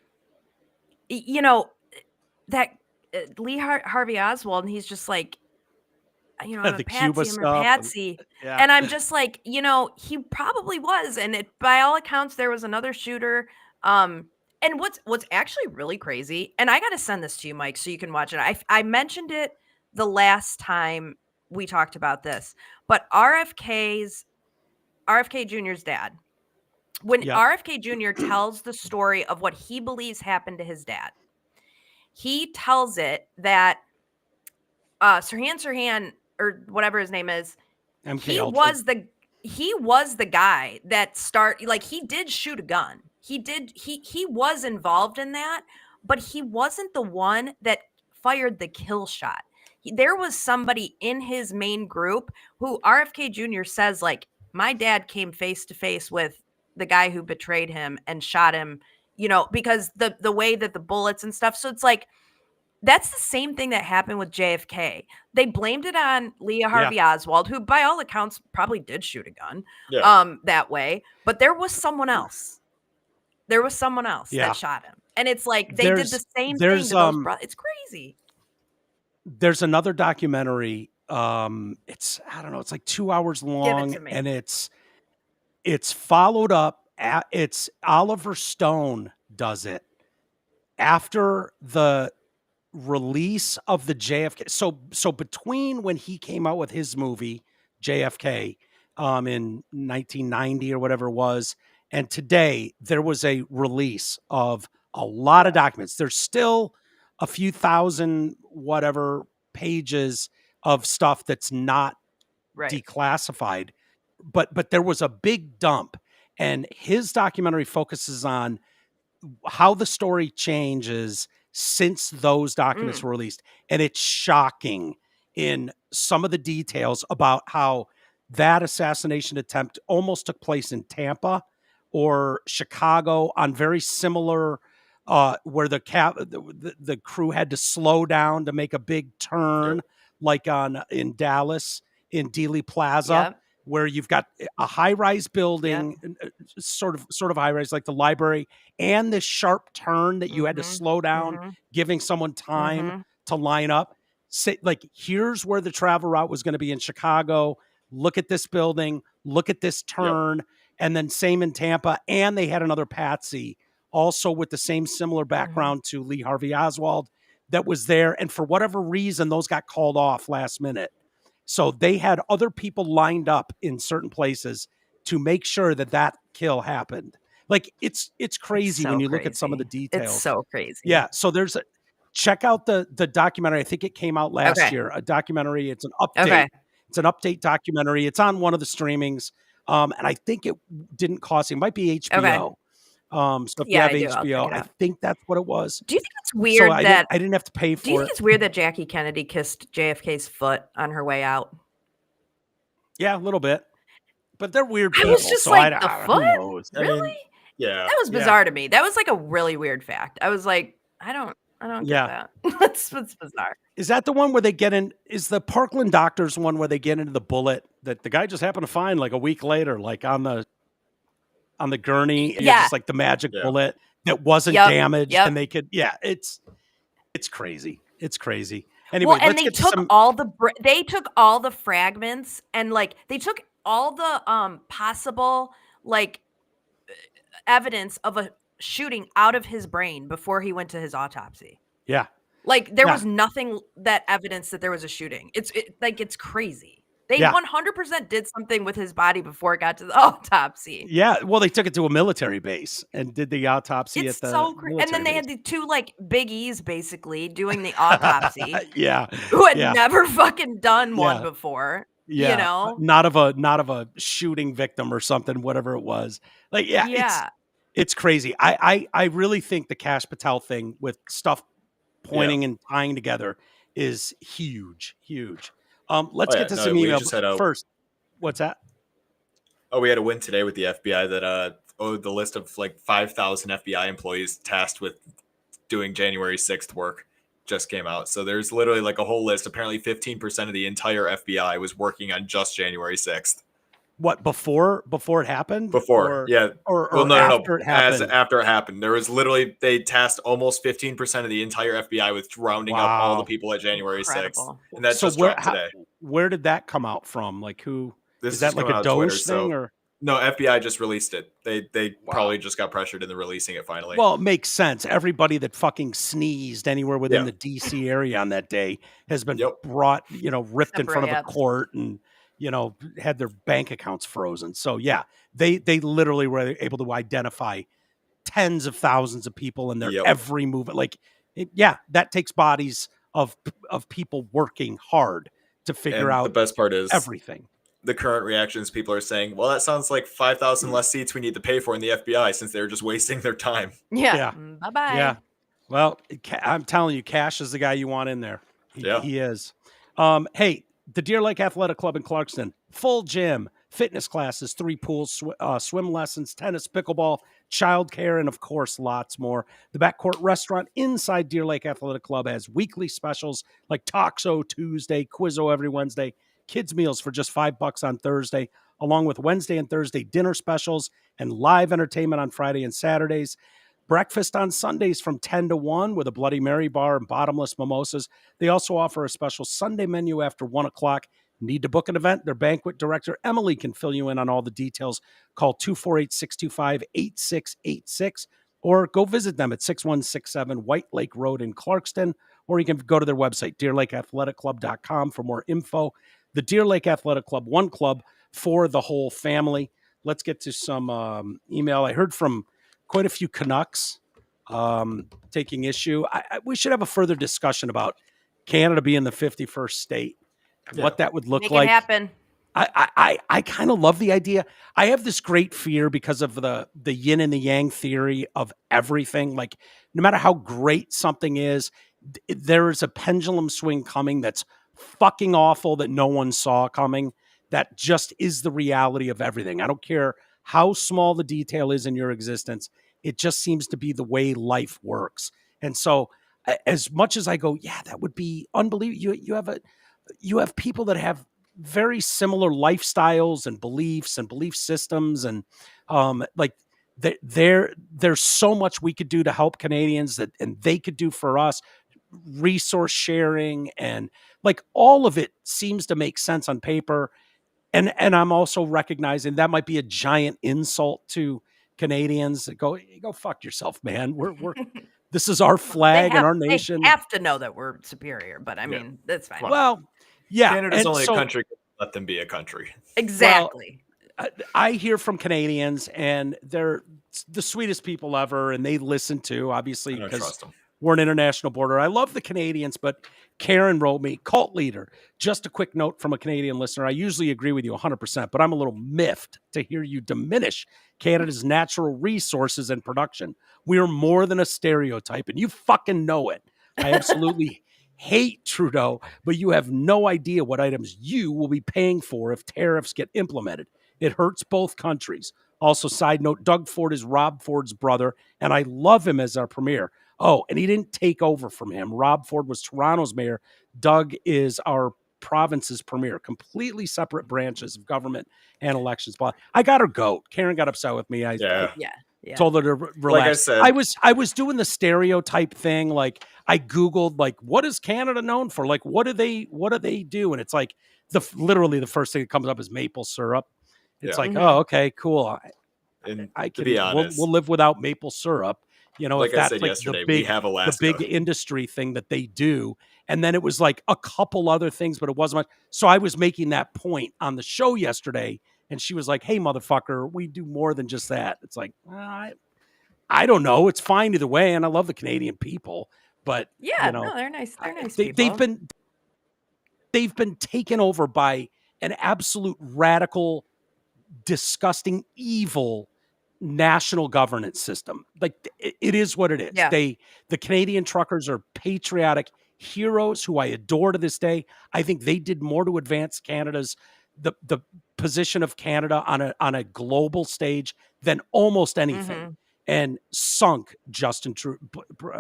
that Lee Harvey Oswald, and he's just like, I'm a patsy. And I'm just like, he probably was. And by all accounts, there was another shooter. And what's actually really crazy, and I got to send this to you, Mike, so you can watch it. I mentioned it the last time we talked about this, but RFK Jr.'s dad, when RFK Jr. tells the story of what he believes happened to his dad, he tells it that Sirhan, or whatever his name is, he was the guy that he did shoot a gun. He was involved in that, but he wasn't the one that fired the kill shot. There was somebody in his main group who RFK Jr. says, like, my dad came face to face with the guy who betrayed him and shot him, because the way that the bullets and stuff. So it's like, that's the same thing that happened with JFK. They blamed it on Lee Harvey Oswald, who by all accounts probably did shoot a gun that way. But there was someone else. That shot him. And it's like, they did the same thing to those brothers. It's crazy. There's another documentary. It's like 2 hours long, and it's followed up. It's Oliver Stone does it after the release of the JFK. So between when he came out with his movie JFK in 1990 or whatever it was, And today there was a release of a lot of documents. There's still a few thousand whatever pages of stuff that's not declassified, but there was a big dump, and his documentary focuses on how the story changes since those documents were released. And it's shocking in some of the details about how that assassination attempt almost took place in Tampa or Chicago on very similar, where the crew had to slow down to make a big turn, like in Dallas, in Dealey Plaza, where you've got a high-rise building, sort of high-rise, like the library, and this sharp turn that you had to slow down, giving someone time to line up. Say, like, here's where the travel route was going to be in Chicago. Look at this building. Look at this turn. And then same in Tampa. And they had another patsy, also with the same similar background to Lee Harvey Oswald, that was there. And for whatever reason, those got called off last minute. So they had other people lined up in certain places to make sure that kill happened. Like, it's crazy when you look at some of the details. It's so crazy. Yeah. So check out the documentary. I think it came out last year. A documentary. It's an update. Okay. It's an update documentary. It's on one of the streamings. And I think it didn't cost. It might be HBO. So if you have HBO, I think that's what it was. Do you think it's weird I didn't have to pay for it? Do you think it's weird that Jackie Kennedy kissed JFK's foot on her way out? Yeah, a little bit. But they're weird people. I was just so like, the who foot? knows? Really? Yeah. That was bizarre to me. That was like a really weird fact. I was like, I don't get that. That's bizarre. Is that the one where they get in? Is the Parkland Doctors one where they get into the bullet that the guy just happened to find like a week later, like on the gurney? And it's just like the magic bullet that wasn't damaged, and they could. Yeah, it's crazy. It's crazy. Anyway, well, and they took they took all the fragments, and like they took all the possible like evidence of a shooting out of his brain before he went to his autopsy. Yeah. Like there was nothing that evidence that there was a shooting. It's crazy. They 100% did something with his body before it got to the autopsy. Yeah. Well, they took it to a military base and did the autopsy at the so crazy. And then they had the two like Big E's basically doing the autopsy. Yeah. Who had never fucking done one before. Yeah. You know? Not of a shooting victim or something, whatever it was. Like, it's crazy. I really think the Kash Patel thing with stuff pointing and tying together is huge. Let's get to some emails first. What's that? Oh, we had a win today with the FBI that the list of like 5,000 FBI employees tasked with doing January 6th work just came out. So there's literally like a whole list. Apparently 15% of the entire FBI was working on just January 6th. What, before it happened? Before, Or no. It happened. After it happened. There was literally, they tasked almost 15% of the entire FBI with rounding up all the people at January 6th. And that's just dropped today. Where did that come out from? Like who? This is that like a Doge thing? Or no, FBI just released it. They probably just got pressured into releasing it finally. Well, it makes sense. Everybody that fucking sneezed anywhere within the DC area on that day has been brought, ripped in front of a court and had their bank accounts frozen. So they literally were able to identify tens of thousands of people in their every movement. Like, that takes bodies of people working hard to figure out. The best part is everything. The current reactions, people are saying, well, that sounds like 5,000 less seats we need to pay for in the FBI since they're just wasting their time. Yeah. Bye-bye. Yeah. Well, I'm telling you, Kash is the guy you want in there. He is. Hey, the Deer Lake Athletic Club in Clarkston, full gym, fitness classes, 3 pools, swim lessons, tennis, pickleball, childcare, and of course, lots more. The Backcourt Restaurant inside Deer Lake Athletic Club has weekly specials like Taxo Tuesday, Quizzo every Wednesday, kids meals for just $5 on Thursday, along with Wednesday and Thursday dinner specials and live entertainment on Friday and Saturdays. Breakfast on Sundays from 10 to 1 with a Bloody Mary bar and bottomless mimosas. They also offer a special Sunday menu after 1 o'clock. Need to book an event? Their banquet director, Emily, can fill you in on all the details. Call 248-625-8686 or go visit them at 6167 White Lake Road in Clarkston, or you can go to their website, deerlakeathleticClub.com for more info. The Deer Lake Athletic Club, one club for the whole family. let's get to some email. I heard from quite a few Canucks taking issue. We should have a further discussion about Canada being the 51st state, what that would look Make like. it happen. I kind of love the idea. I have this great fear because of the yin and the yang theory of everything. Like, no matter how great something is, there is a pendulum swing coming that's fucking awful that no one saw coming. That just is the reality of everything. I don't care how small the detail is in your existence. It just seems to be the way life works. And so as much as I go, yeah, that would be unbelievable. You have people that have very similar lifestyles and beliefs and belief systems. And there's so much we could do to help Canadians and they could do for us. Resource sharing and like all of it seems to make sense on paper. And I'm also recognizing that might be a giant insult to Canadians. Go fuck yourself, man. We're this is our flag and our nation. They have to know that we're superior, but I mean, that's fine. Well, yeah. Canada's only a country. Let them be a country. Exactly. Well, I hear from Canadians and they're the sweetest people ever. And they listen to, obviously, because we're an international border. I love the Canadians, but Karen wrote me, cult leader. Just a quick note from a Canadian listener. I usually agree with you 100%, but I'm a little miffed to hear you diminish Canada's natural resources and production. We are more than a stereotype, and you fucking know it. I absolutely hate Trudeau, but you have no idea what items you will be paying for if tariffs get implemented. It hurts both countries. Also, side note, Doug Ford is Rob Ford's brother, and I love him as our premier. Oh, and he didn't take over from him. Rob Ford was Toronto's mayor. Doug is our province's premier. Completely separate branches of government and elections. But I got her goat. Karen got upset with me. I told her to relax. Like I said, I was doing the stereotype thing. Like I Googled, like, what is Canada known for? Like, what do they do? And it's like literally the first thing that comes up is maple syrup. It's like, oh, okay, cool. I can. To be honest, we'll live without maple syrup. You know, like if that's I said like yesterday, we have Alaska. The big industry thing that they do. And then it was like a couple other things, but it wasn't much. So I was making that point on the show yesterday. And she was like, hey, motherfucker, we do more than just that. It's like, I don't know. It's fine either way. And I love the Canadian people. But, yeah, you know, no, they're nice. They're nice people. They've been taken over by an absolute radical, disgusting, evil national governance system. Like it is what it is. Yeah. The Canadian truckers are patriotic heroes who I adore to this day. I think they did more to advance Canada's the position of Canada on a global stage than almost anything. And sunk Justin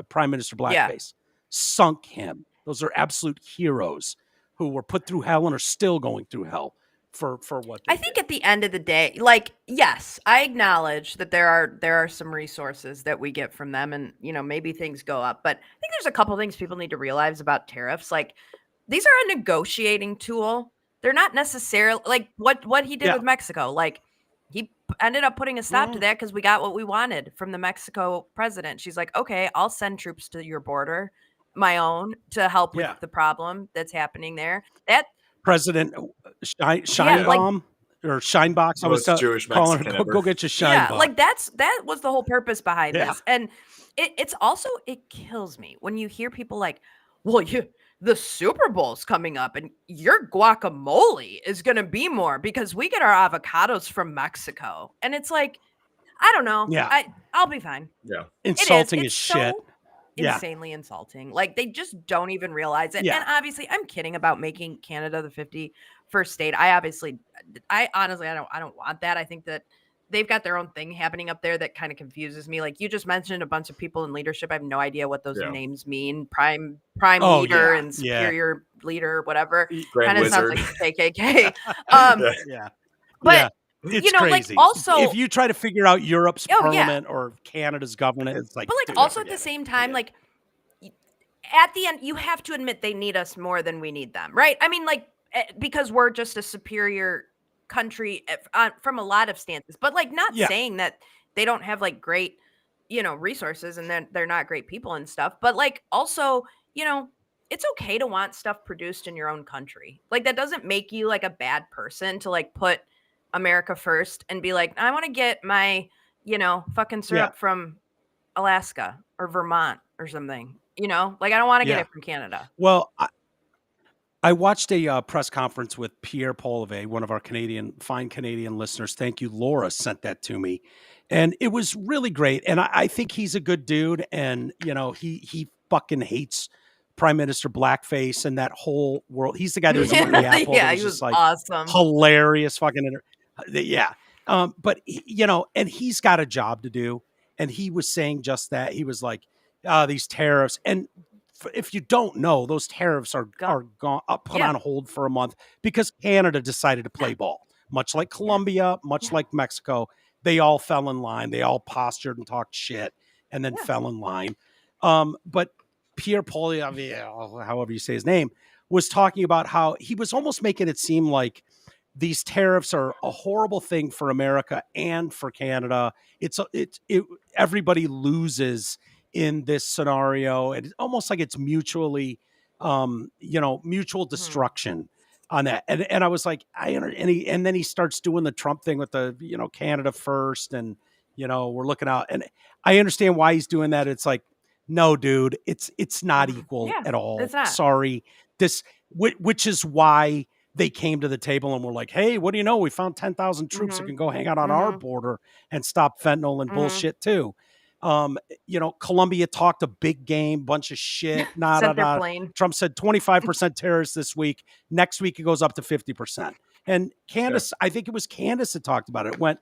Prime Minister Blackface. Sunk him. Those are absolute heroes who were put through hell and are still going through hell for what they I think at the end of the day, like, yes, I acknowledge that there are some resources that we get from them and, you know, maybe things go up. But I think there's a couple things people need to realize about tariffs. Like, these are a negotiating tool. They're not necessarily like what he did with Mexico. Like, he ended up putting a stop to that because we got what we wanted from the Mexico president. She's like, okay, I'll send troops to your border, my own, to help with the problem that's happening there. That President Scheinbaum or Scheinbox. I was Jewish calling her, go get your Scheinbox. Yeah, like that was the whole purpose behind this. And it's also, it kills me when you hear people like, well, the Super Bowl's coming up and your guacamole is going to be more because we get our avocados from Mexico. And it's like, I don't know. Yeah. I'll be fine. Yeah. Insulting as so shit. Insanely insulting. Like they just don't even realize it. Yeah. And obviously I'm kidding about making Canada the 51st state. I honestly, I don't want that. I think that they've got their own thing happening up there that kind of confuses me. Like you just mentioned a bunch of people in leadership. I have no idea what those names mean. Prime leader and superior leader, whatever. Kind of sounds like KKK. But it's you know, crazy. like also, if you try to figure out Europe's parliament or Canada's government, it's like, but like also at the same time, like at the end, you have to admit they need us more than we need them, right? I mean, like because we're just a superior country from a lot of stances, but like not saying that they don't have like great, you know, resources and then they're not great people and stuff, but like also, you know, it's okay to want stuff produced in your own country. Like that doesn't make you like a bad person to like put America first and be like, I want to get my, fucking syrup from Alaska or Vermont or something, like I don't want to get it from Canada. Well, I watched a press conference with Pierre Polivet, one of our fine Canadian listeners. Thank you. Laura sent that to me. And it was really great. And I think he's a good dude. And, he fucking hates Prime Minister Blackface and that whole world. He's the guy that was eating the apple. Yeah, he was like awesome. Hilarious fucking. But, and he's got a job to do. And he was saying just that. He was like, these tariffs. And if you don't know, those tariffs are gone, put on hold for a month because Canada decided to play ball, much like Colombia, much like Mexico. They all fell in line. They all postured and talked shit and then fell in line. But Pierre Poilievre, however you say his name, was talking about how he was almost making it seem like these tariffs are a horrible thing for America and for Canada. Everybody loses in this scenario. It's almost like it's mutually, mutual destruction on that. And I was like, and then he starts doing the Trump thing with the, Canada first. And, we're looking out, and I understand why he's doing that. It's like, no, dude, it's not equal at all. It's not. Sorry. Which is why they came to the table and were like, hey, what do you know? We found 10,000 troops that can go hang out on our border and stop fentanyl and bullshit too. Colombia talked a big game, bunch of shit. Trump said 25% tariffs this week. Next week, it goes up to 50%. And Candace, I think it was Candace that talked about it. It went,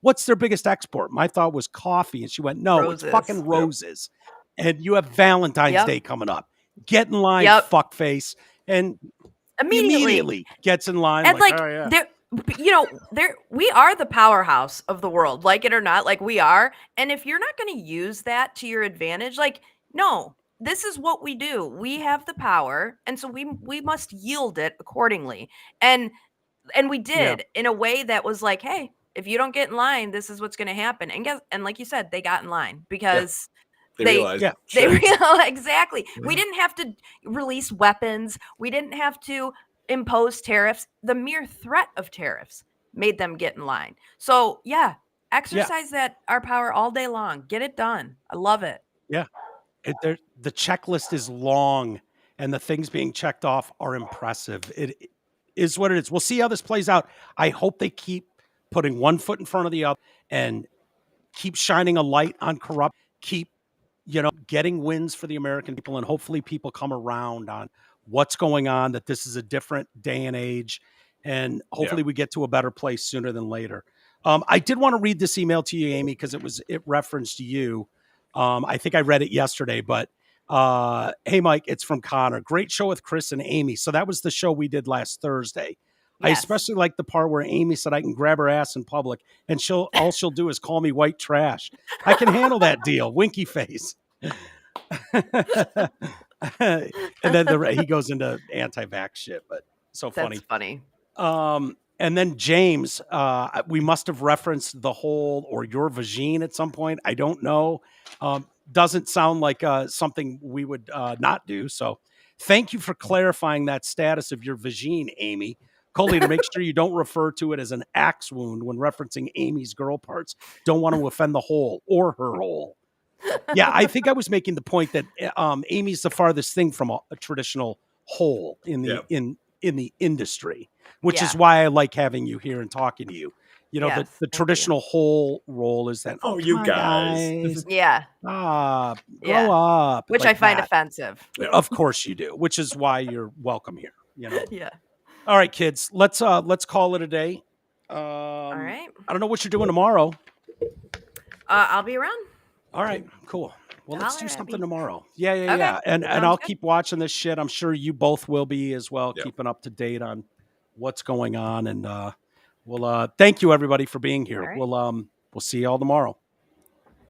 what's their biggest export? My thought was coffee. And she went, no, roses. It's fucking roses. And you have Valentine's Day coming up. Get in line, fuckface. And immediately gets in line. And we are the powerhouse of the world, like it or not, like we are. And if you're not going to use that to your advantage, no, this is what we do. We have the power. And so we must yield it accordingly. And we did in a way that was like, hey, if you don't get in line, this is what's going to happen. And like you said, they got in line because they realized. They realized exactly. We didn't have to release weapons. We didn't have to impose tariffs. The mere threat of tariffs made them get in line. So exercise that our power all day long. Get it done. I love it. Yeah. The checklist is long and the things being checked off are impressive. It is what it is. We'll see how this plays out. I hope they keep putting one foot in front of the other and keep shining a light on corrupt, keep, getting wins for the American people. And hopefully people come around on what's going on, that this is a different day and age. And hopefully we get to a better place sooner than later. I did want to read this email to you, Amy, because it referenced you. I think I read it yesterday, but hey, Mike, it's from Connor. Great show with Chris and Amy. So that was the show we did last Thursday. Yes. I especially like the part where Amy said I can grab her ass in public and all she'll do is call me white trash. I can handle that deal. Winky face. And then he goes into anti-vax shit, but so funny. That's funny. And then James, we must have referenced the whole or your vagine at some point. I don't know. Doesn't sound like something we would not do. So thank you for clarifying that status of your vagine, Amy. Coley, to make sure you don't refer to it as an axe wound when referencing Amy's girl parts. Don't want to offend the hole or her hole. Yeah, I think I was making the point that Amy's the farthest thing from a traditional hole in the industry, which is why I like having you here and talking to you. The traditional whole role is that, you guys. Grow up. Which I find offensive. Of course you do, which is why you're welcome here. Yeah. All right, kids, let's call it a day. All right. I don't know what you're doing tomorrow. I'll be around. All right, cool. Well, let's do something tomorrow. Yeah. And I'll keep watching this shit. I'm sure you both will be as well, keeping up to date on what's going on. And we'll thank you everybody for being here. Right. We'll see you all tomorrow.